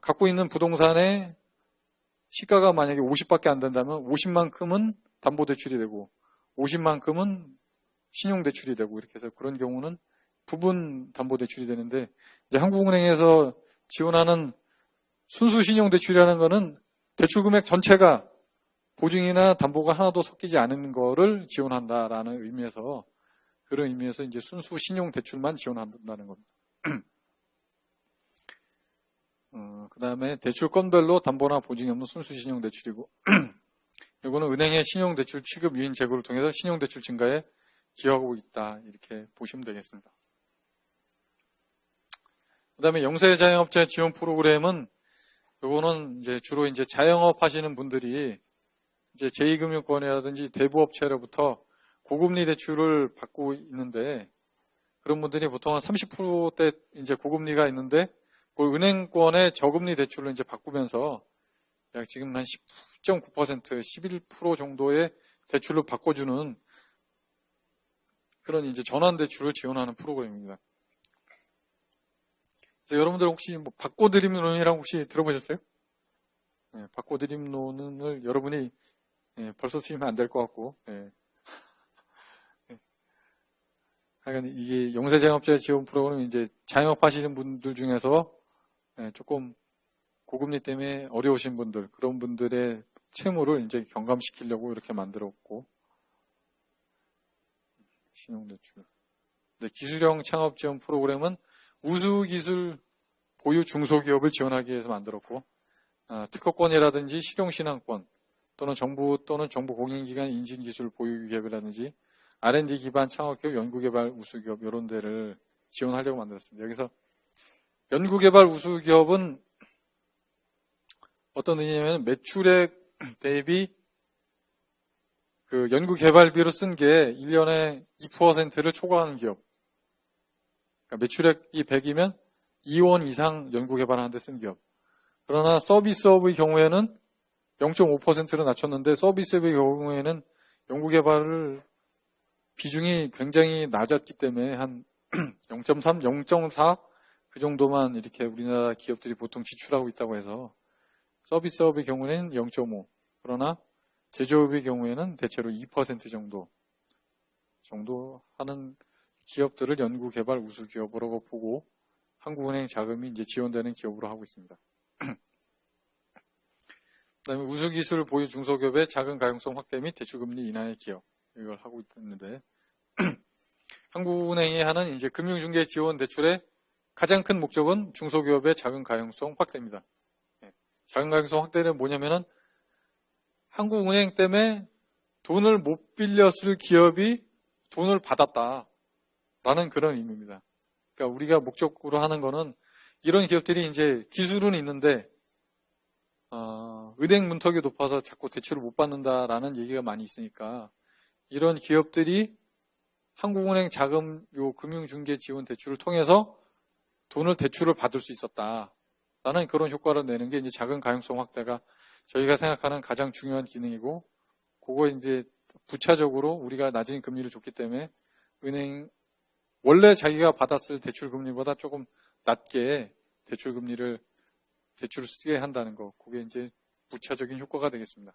갖고 있는 부동산의 시가가 만약에 50밖에 안 된다면 50만큼은 담보 대출이 되고 50만큼은 신용 대출이 되고 이렇게 해서 그런 경우는 부분 담보 대출이 되는데 이제 한국은행에서 지원하는 순수 신용 대출이라는 거는 대출 금액 전체가 보증이나 담보가 하나도 섞이지 않은 거를 지원한다라는 의미에서 그런 의미에서 이제 순수 신용 대출만 지원한다는 겁니다. 그 다음에 대출 건별로 담보나 보증이 없는 순수 신용 대출이고 이거는 은행의 신용 대출 취급 유인 제고를 통해서 신용 대출 증가에 기여하고 있다 이렇게 보시면 되겠습니다. 그 다음에 영세 자영업자 지원 프로그램은 이거는 이제 주로 이제 자영업 하시는 분들이 이제 제2금융권이라든지 대부업체로부터 고금리 대출을 받고 있는데 그런 분들이 보통 한 30%대 이제 고금리가 있는데 그 은행권의 저금리 대출을 이제 바꾸면서 약 지금 한 10.9%, 11% 정도의 대출로 바꿔주는 그런 이제 전환 대출을 지원하는 프로그램입니다. 그래서 여러분들 혹시 뭐 바꿔드림론이라고 혹시 들어보셨어요? 네, 바꿔드림론을 여러분이 벌써 쓰시면 안 될 것 같고, 하여간 이게 영세자영업자 지원 프로그램은 이제 자영업 하시는 분들 중에서 조금 고금리 때문에 어려우신 분들, 그런 분들의 채무를 이제 경감시키려고 이렇게 만들었고, 신용대출. 기술형 창업 지원 프로그램은 우수기술 보유 중소기업을 지원하기 위해서 만들었고, 특허권이라든지 실용신앙권, 또는 정부 또는 정부 공인기관 인증기술 보유 기업이라든지 R&D 기반 창업기업, 연구개발 우수기업 이런 데를 지원하려고 만들었습니다. 여기서 연구개발 우수기업은 어떤 의미냐면 매출액 대비 그 연구개발비로 쓴 게 1년에 2%를 초과하는 기업. 그러니까 매출액이 100이면 2원 이상 연구개발하는 데 쓴 기업. 그러나 서비스업의 경우에는 0.5%로 낮췄는데 서비스업의 경우에는 연구개발을 비중이 굉장히 낮았기 때문에 한 0.3, 0.4 그 정도만 이렇게 우리나라 기업들이 보통 지출하고 있다고 해서 서비스업의 경우에는 0.5 그러나 제조업의 경우에는 대체로 2% 정도 하는 기업들을 연구개발 우수기업으로 보고 한국은행 자금이 이제 지원되는 기업으로 하고 있습니다. 그다음에 우수기술 보유 중소기업의 자금 가용성 확대 및 대출금리 인하의 기여 이걸 하고 있는데 한국은행이 하는 이제 금융중개 지원 대출의 가장 큰 목적은 중소기업의 자금 가용성 확대입니다. 자금 가용성 확대는 뭐냐면은 한국은행 때문에 돈을 못 빌렸을 기업이 돈을 받았다라는 그런 의미입니다. 그러니까 우리가 목적으로 하는 거는 이런 기업들이 이제 기술은 있는데 은행 문턱이 높아서 자꾸 대출을 못 받는다라는 얘기가 많이 있으니까 이런 기업들이 한국은행 자금 요 금융중개 지원 대출을 통해서 돈을 대출을 받을 수 있었다라는 그런 효과를 내는 게 이제 자금 가용성 확대가 저희가 생각하는 가장 중요한 기능이고 그거 이제 부차적으로 우리가 낮은 금리를 줬기 때문에 은행 원래 자기가 받았을 대출 금리보다 조금 낮게 대출을 쓰게 한다는 거 그게 이제 부차적인 효과가 되겠습니다.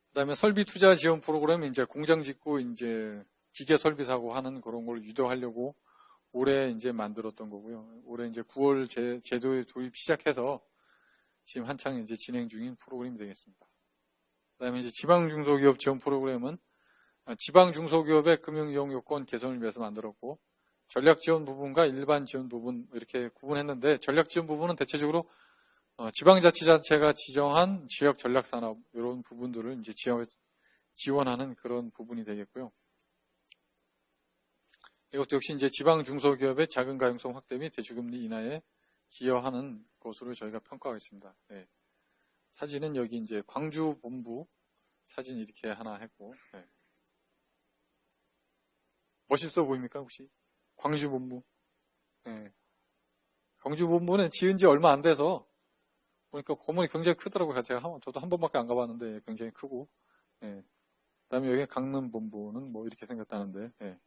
그다음에 설비 투자 지원 프로그램은 이제 공장 짓고 이제 기계 설비 사고 하는 그런 걸 유도하려고 올해 이제 만들었던 거고요. 올해 이제 9월 제도에 도입 시작해서 지금 한창 이제 진행 중인 프로그램이 되겠습니다. 그다음에 이제 지방 중소기업 지원 프로그램은 지방 중소기업의 금융 이용 요건 개선을 위해서 만들었고 전략 지원 부분과 일반 지원 부분 이렇게 구분했는데 전략 지원 부분은 대체적으로 지방자치단체가 지정한 지역 전략 산업 이런 부분들을 이제 지원하는 그런 부분이 되겠고요. 이것도 역시 이제 지방 중소기업의 자금 가용성 확대 및 대출금리 인하에 기여하는 것으로 저희가 평가하겠습니다. 예. 사진은 여기 이제 광주 본부 사진 이렇게 하나 했고, 예. 멋있어 보입니까, 혹시? 광주 본부. 예. 광주 본부는 지은 지 얼마 안 돼서, 보니까 건물이 굉장히 크더라고요. 저도 한 번밖에 안 가봤는데 굉장히 크고, 예. 그 다음에 여기 강릉 본부는 뭐 이렇게 생겼다는데, 예.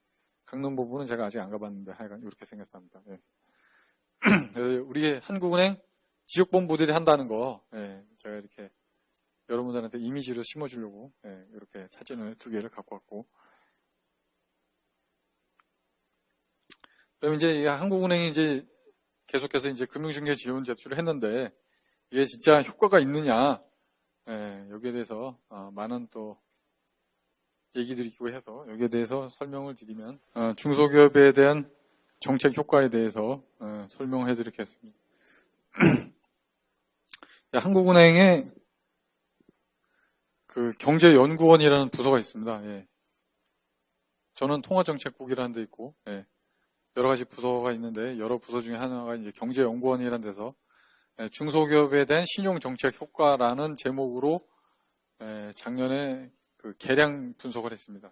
강릉 본부는 제가 아직 안 가봤는데 하여간 이렇게 생겼습니다. 예. 우리 한국은행 지역 본부들이 한다는 거, 예. 제가 이렇게 여러분들한테 이미지로 심어주려고, 예. 이렇게 사진을 2개를 갖고 왔고, 그럼 이제 한국은행이 이제 계속해서 이제 금융중개 지원 제출을 했는데 이게 진짜 효과가 있느냐, 예, 여기에 대해서 많은 또 얘기들이 있고 해서 여기에 대해서 설명을 드리면 중소기업에 대한 정책 효과에 대해서 설명을 해드리겠습니다. 한국은행에 그 경제연구원이라는 부서가 있습니다. 예. 저는 통화정책국이라는 데 있고, 예. 여러 가지 부서가 있는데 여러 부서 중에 하나가 이제 경제연구원이라는 데서 중소기업에 대한 신용정책 효과라는 제목으로 작년에 그 계량 분석을 했습니다.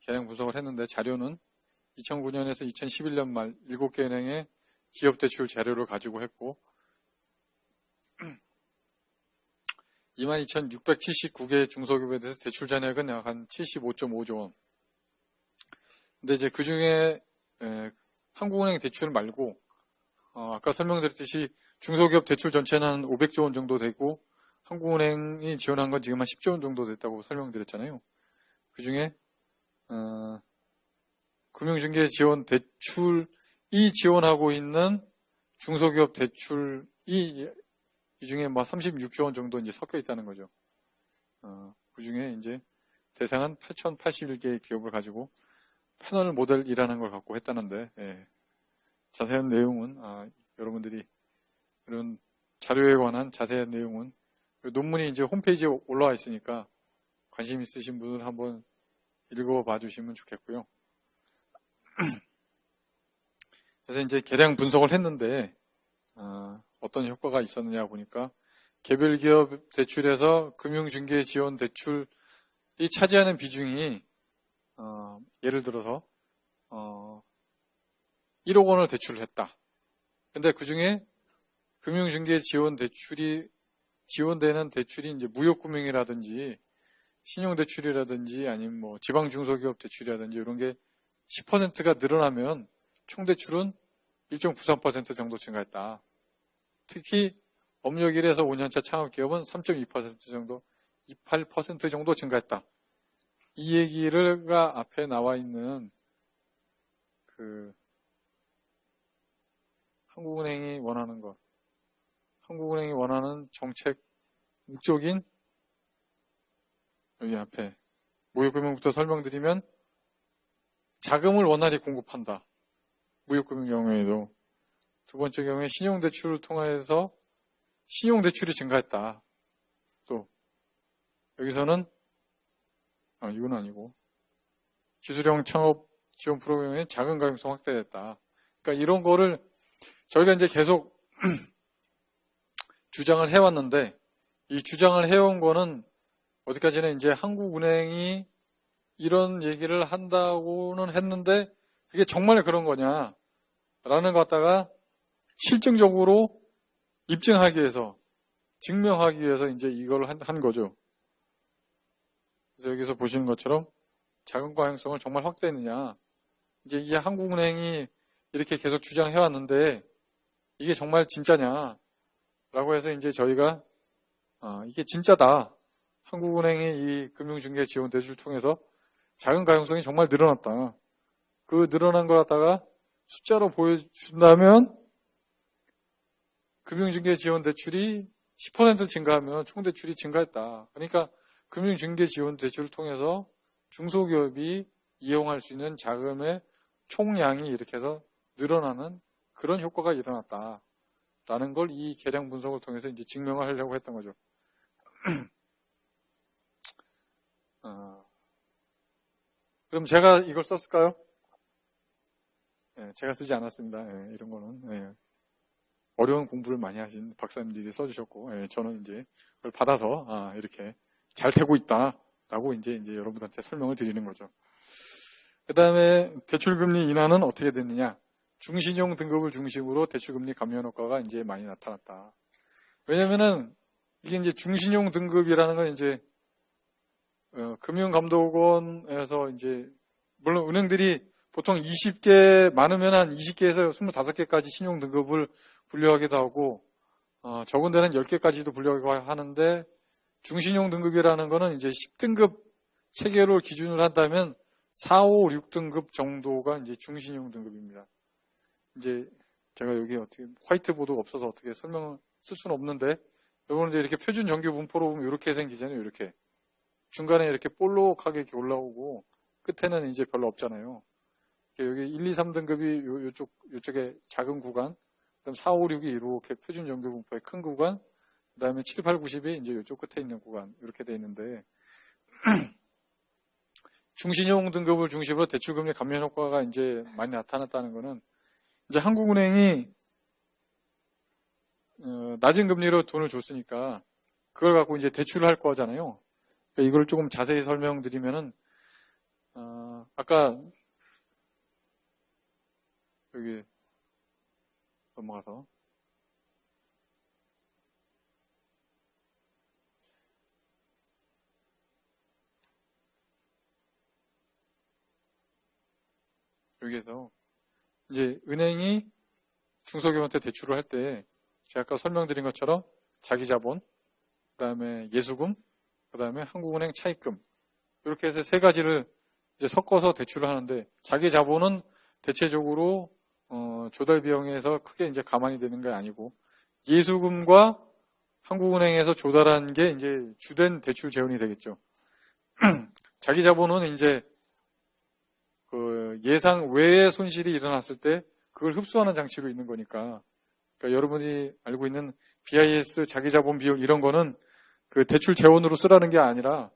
계량 분석을 했는데 자료는 2009년에서 2011년 말 7개 은행의 기업대출 자료를 가지고 했고 22,679개 중소기업에 대해서 대출 잔액은 약 한 75.5조 원. 근데 이제 그 중에 한국은행 대출 말고 아까 설명드렸듯이 중소기업 대출 전체는 한 500조 원 정도 되고 한국은행이 지원한 건 지금 한 10조 원 정도 됐다고 설명드렸잖아요. 그 중에 금융중개 지원 대출이 지원하고 있는 중소기업 대출이 이 중에 뭐 36조 원 정도 이제 섞여 있다는 거죠. 그 중에 이제 대상은 8,081개의 기업을 가지고 패널 모델이라는 걸 갖고 했다는데, 예. 자세한 내용은, 여러분들이 이런 자료에 관한 자세한 내용은 논문이 이제 홈페이지에 올라와 있으니까 관심 있으신 분은 한번 읽어봐 주시면 좋겠고요. 그래서 이제 계량 분석을 했는데, 어떤 효과가 있었느냐 보니까 개별 기업 대출에서 금융중개 지원 대출이 차지하는 비중이 예를 들어서 1억 원을 대출을 했다. 근데 그 중에 금융중개 지원 대출이 지원되는 대출이 이제 무역금융이라든지 신용대출이라든지 아니면 뭐 지방중소기업 대출이라든지 이런 게 10%가 늘어나면 총 대출은 1.93% 정도 증가했다. 특히 업력 1에서 5년차 창업기업은 3.2% 정도, 28% 정도 증가했다. 이 얘기가 앞에 나와 있는 그 한국은행이 원하는 것, 한국은행이 원하는 정책 목적인 여기 앞에 무역금융부터 설명드리면 자금을 원활히 공급한다. 무역금융 경우에도 두 번째 경우에 신용대출을 통해서 신용대출이 증가했다. 또 여기서는 이건 아니고 기술형 창업 지원 프로그램의 자금 가용성 확대됐다. 그러니까 이런 거를 저희가 이제 계속 주장을 해왔는데 이 주장을 해온 거는 어디까지는 이제 한국은행이 이런 얘기를 한다고는 했는데 그게 정말 그런 거냐라는 것 갖다가 실증적으로 입증하기 위해서 증명하기 위해서 이제 이걸 한 거죠. 그래서 여기서 보시는 것처럼 자금 가용성을 정말 확대했느냐. 이제 이 한국은행이 이렇게 계속 주장해왔는데 이게 정말 진짜냐. 라고 해서 이제 저희가 이게 진짜다. 한국은행이 이 금융중개 지원 대출을 통해서 자금 가용성이 정말 늘어났다. 그 늘어난 걸 갖다가 숫자로 보여준다면 금융중개 지원 대출이 10% 증가하면 총 대출이 증가했다. 그러니까 금융중개 지원 대출을 통해서 중소기업이 이용할 수 있는 자금의 총량이 이렇게 해서 늘어나는 그런 효과가 일어났다라는 걸 이 계량 분석을 통해서 이제 증명을 하려고 했던 거죠. 그럼 제가 이걸 썼을까요? 네, 제가 쓰지 않았습니다. 네, 이런 거는. 네. 어려운 공부를 많이 하신 박사님들이 써주셨고, 예, 저는 이제 그걸 받아서, 이렇게 잘 되고 있다라고 이제 여러분들한테 설명을 드리는 거죠. 그 다음에 대출금리 인하는 어떻게 됐느냐. 중신용 등급을 중심으로 대출금리 감면 효과가 이제 많이 나타났다. 왜냐면은, 이게 이제 중신용 등급이라는 건 이제, 금융감독원에서 이제, 물론 은행들이 보통 20개, 많으면 한 20개에서 25개까지 신용 등급을 분류하기도 하고, 적은 데는 10개까지도 분류하기도 하는데, 중신용 등급이라는 거는 이제 10등급 체계로 기준을 한다면 4, 5, 6등급 정도가 이제 중신용 등급입니다. 이제 제가 여기 어떻게 화이트보드가 없어서 어떻게 설명을 쓸 수는 없는데, 여러분 이제 이렇게 표준 정규 분포로 보면 이렇게 생기잖아요. 이렇게. 중간에 이렇게 볼록하게 이렇게 올라오고, 끝에는 이제 별로 없잖아요. 여기 1, 2, 3등급이 요쪽에 작은 구간, 그다음 4, 5, 6이 이렇게 표준 정규 분포의 큰 구간, 그 다음에 7, 8, 90이 이제 이쪽 끝에 있는 구간, 이렇게 돼 있는데, 중신용 등급을 중심으로 대출금리 감면 효과가 이제 많이 나타났다는 거는, 이제 한국은행이, 낮은 금리로 돈을 줬으니까, 그걸 갖고 이제 대출을 할 거잖아요. 그러니까 이걸 조금 자세히 설명드리면은, 아까, 여기, 넘어가서, 여기에서 이제 은행이 중소기업한테 대출을 할 때 제가 아까 설명드린 것처럼 자기자본, 그 다음에 예수금, 그 다음에 한국은행 차입금 이렇게 해서 세 가지를 이제 섞어서 대출을 하는데 자기자본은 대체적으로 조달 비용에서 크게 이제 가만히 되는 게 아니고 예수금과 한국은행에서 조달한 게 이제 주된 대출 재원이 되겠죠. 자기자본은 이제 그 예상 외의 손실이 일어났을 때 그걸 흡수하는 장치로 있는 거니까. 그러니까 여러분이 알고 있는 BIS 자기자본 비율 이런 거는 그 대출 재원으로 쓰라는 게 아니라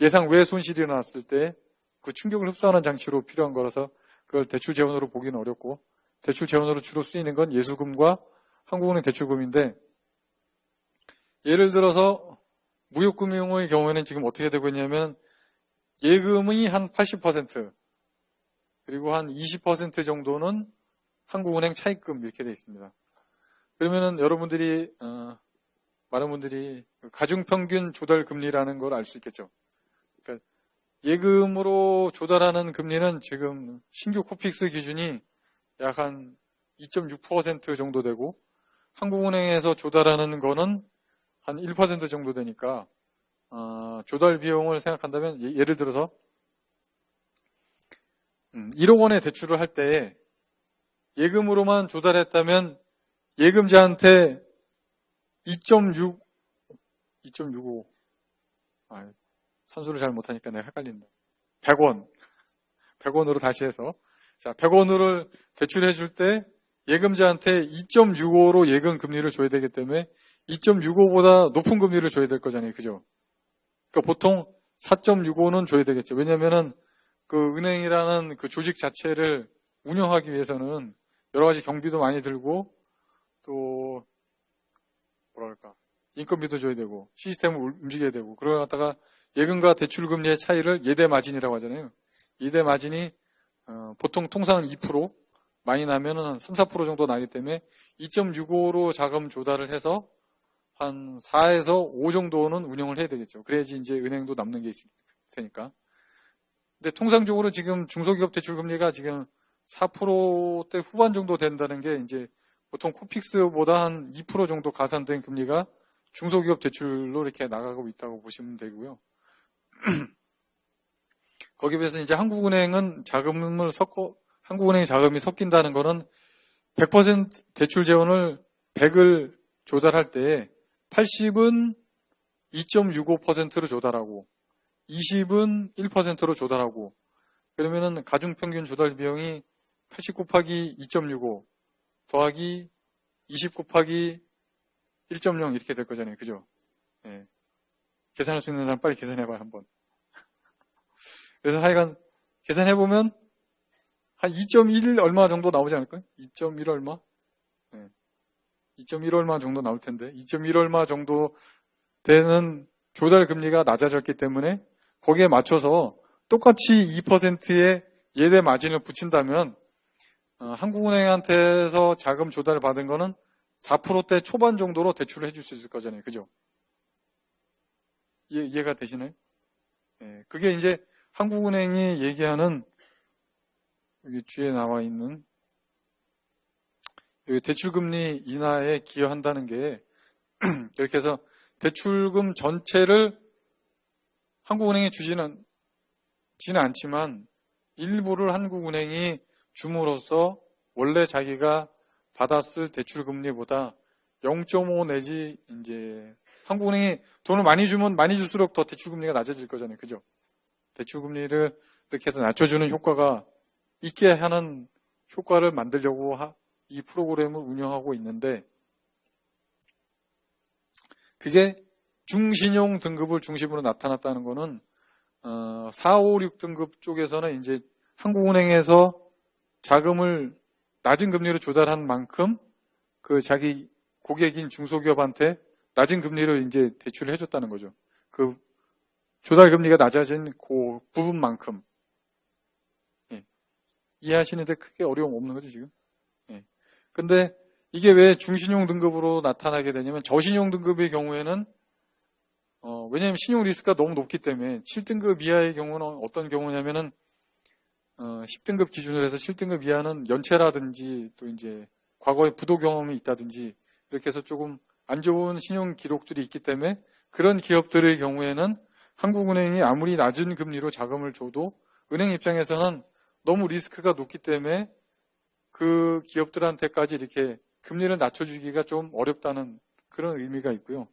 예상 외의 손실이 일어났을 때 그 충격을 흡수하는 장치로 필요한 거라서 그걸 대출 재원으로 보기는 어렵고 대출 재원으로 주로 쓰이는 건 예수금과 한국은행 대출금인데 예를 들어서 무역금융의 경우에는 지금 어떻게 되고 있냐면 예금이 한 80% 그리고 한 20% 정도는 한국은행 차입금 이렇게 되어 있습니다. 그러면은 여러분들이 많은 분들이 가중평균 조달 금리라는 걸 알 수 있겠죠. 그러니까 예금으로 조달하는 금리는 지금 신규 코픽스 기준이 약 한 2.6% 정도 되고 한국은행에서 조달하는 거는 한 1% 정도 되니까 조달 비용을 생각한다면 예를 들어서 1억 원의 대출을 할 때 예금으로만 조달했다면 예금자한테 2.65 산수를 잘 못하니까 내가 헷갈린다. 100원으로 다시 해서 자 100원을 대출해 줄 때 예금자한테 2.65로 예금 금리를 줘야 되기 때문에 2.65보다 높은 금리를 줘야 될 거잖아요. 그죠? 그러니까 보통 4.65는 줘야 되겠죠. 왜냐면은 그 은행이라는 그 조직 자체를 운영하기 위해서는 여러 가지 경비도 많이 들고 또 뭐랄까 인건비도 줘야 되고 시스템을 움직여야 되고 그러다가 예금과 대출 금리의 차이를 예대 마진이라고 하잖아요. 예대 마진이 보통 통상은 2% 많이 나면은 한 3, 4% 정도 나기 때문에 2.65로 자금 조달을 해서 한 4에서 5 정도는 운영을 해야 되겠죠. 그래야지 이제 은행도 남는 게 있을 테니까. 근데 통상적으로 지금 중소기업 대출 금리가 지금 4%대 후반 정도 된다는 게 이제 보통 코픽스보다 한 2% 정도 가산된 금리가 중소기업 대출로 이렇게 나가고 있다고 보시면 되고요. 거기에 비해서 이제 한국은행은 한국은행 자금이 섞인다는 거는 100% 대출 재원을 100을 조달할 때 80은 2.65%로 조달하고 20은 1%로 조달하고 그러면은 가중평균 조달 비용이 80 곱하기 2.65 더하기 20 곱하기 1.0 이렇게 될 거잖아요. 그죠? 예. 계산할 수 있는 사람 빨리 계산해봐요, 한번. 그래서 하여간 계산해보면 한 2.1 얼마 정도 나오지 않을까요? 2.1 얼마? 예. 2.1얼마 정도 나올 텐데 2.1얼마 정도 되는 조달 금리가 낮아졌기 때문에 거기에 맞춰서 똑같이 2%의 예대 마진을 붙인다면 한국은행한테서 자금 조달을 받은 거는 4%대 초반 정도로 대출을 해줄 수 있을 거잖아요. 그죠? 이해가 되시나요? 예, 그게 이제 한국은행이 얘기하는 여기 뒤에 나와 있는 여기 대출금리 인하에 기여한다는 게 이렇게 해서 대출금 전체를 한국은행이 주지는 않지만 일부를 한국은행이 줌으로써 원래 자기가 받았을 대출금리보다 0.5 내지 이제 한국은행이 돈을 많이 주면 많이 줄수록 더 대출금리가 낮아질 거잖아요. 그죠? 대출금리를 이렇게 해서 낮춰주는 효과가 있게 하는 효과를 만들려고 이 프로그램을 운영하고 있는데 그게 중신용 등급을 중심으로 나타났다는 거는 4, 5, 6 등급 쪽에서는 이제 한국은행에서 자금을 낮은 금리로 조달한 만큼 그 자기 고객인 중소기업한테 낮은 금리로 이제 대출을 해줬다는 거죠. 그 조달 금리가 낮아진 그 부분만큼. 예. 이해하시는데 크게 어려움 없는 거죠, 지금? 예. 근데 이게 왜 중신용 등급으로 나타나게 되냐면 저신용 등급의 경우에는 왜냐하면 신용 리스크가 너무 높기 때문에 7등급 이하의 경우는 어떤 경우냐면은 10등급 기준으로 해서 7등급 이하는 연체라든지 또 이제 과거에 부도 경험이 있다든지 이렇게 해서 조금 안 좋은 신용 기록들이 있기 때문에 그런 기업들의 경우에는 한국은행이 아무리 낮은 금리로 자금을 줘도 은행 입장에서는 너무 리스크가 높기 때문에 그 기업들한테까지 이렇게 금리를 낮춰주기가 좀 어렵다는 그런 의미가 있고요.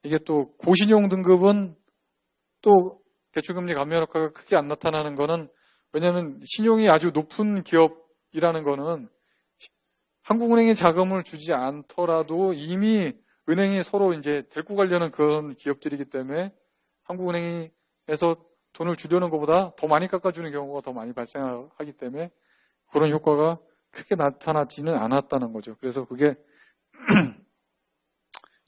이게 또 고신용 등급은 또 대출금리 감면 효과가 크게 안 나타나는 거는 왜냐하면 신용이 아주 높은 기업이라는 거는 한국은행에 자금을 주지 않더라도 이미 은행이 서로 이제 데리고 가려는 그런 기업들이기 때문에 한국은행에서 돈을 주려는 것보다 더 많이 깎아주는 경우가 더 많이 발생하기 때문에 그런 효과가 크게 나타나지는 않았다는 거죠. 그래서 그게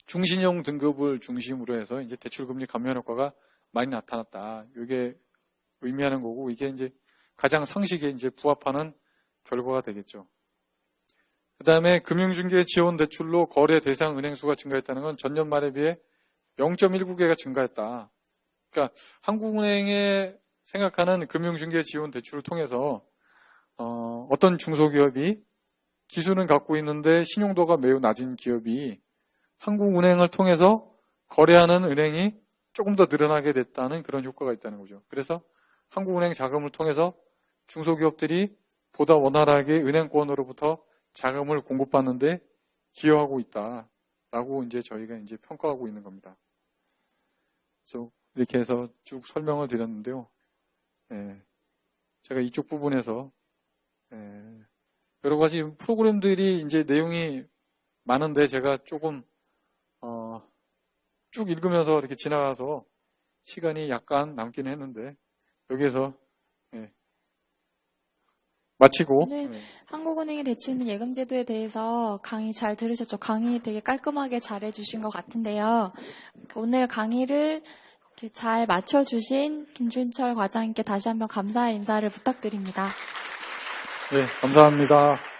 중신용 등급을 중심으로 해서 이제 대출금리 감면 효과가 많이 나타났다. 이게 의미하는 거고 이게 이제 가장 상식에 이제 부합하는 결과가 되겠죠. 그 다음에 금융중개 지원 대출로 거래 대상 은행 수가 증가했다는 건 전년 말에 비해 0.19개가 증가했다. 그러니까 한국은행에 생각하는 금융중개 지원 대출을 통해서 어떤 중소기업이 기술은 갖고 있는데 신용도가 매우 낮은 기업이 한국은행을 통해서 거래하는 은행이 조금 더 늘어나게 됐다는 그런 효과가 있다는 거죠. 그래서 한국은행 자금을 통해서 중소기업들이 보다 원활하게 은행권으로부터 자금을 공급받는데 기여하고 있다라고 이제 저희가 이제 평가하고 있는 겁니다. 그래서 이렇게 해서 쭉 설명을 드렸는데요. 제가 이쪽 부분에서 여러 가지 프로그램들이 이제 내용이 많은데 제가 조금 쭉 읽으면서 이렇게 지나가서 시간이 약간 남긴 했는데 여기에서 마치고 오늘 한국은행의 대출및 예금제도에 대해서 강의 잘 들으셨죠? 강의 되게 깔끔하게 잘 해주신 것 같은데요. 오늘 강의를 잘 맞춰주신 김준철 과장님께 다시 한번 감사의 인사를 부탁드립니다. 네, 감사합니다.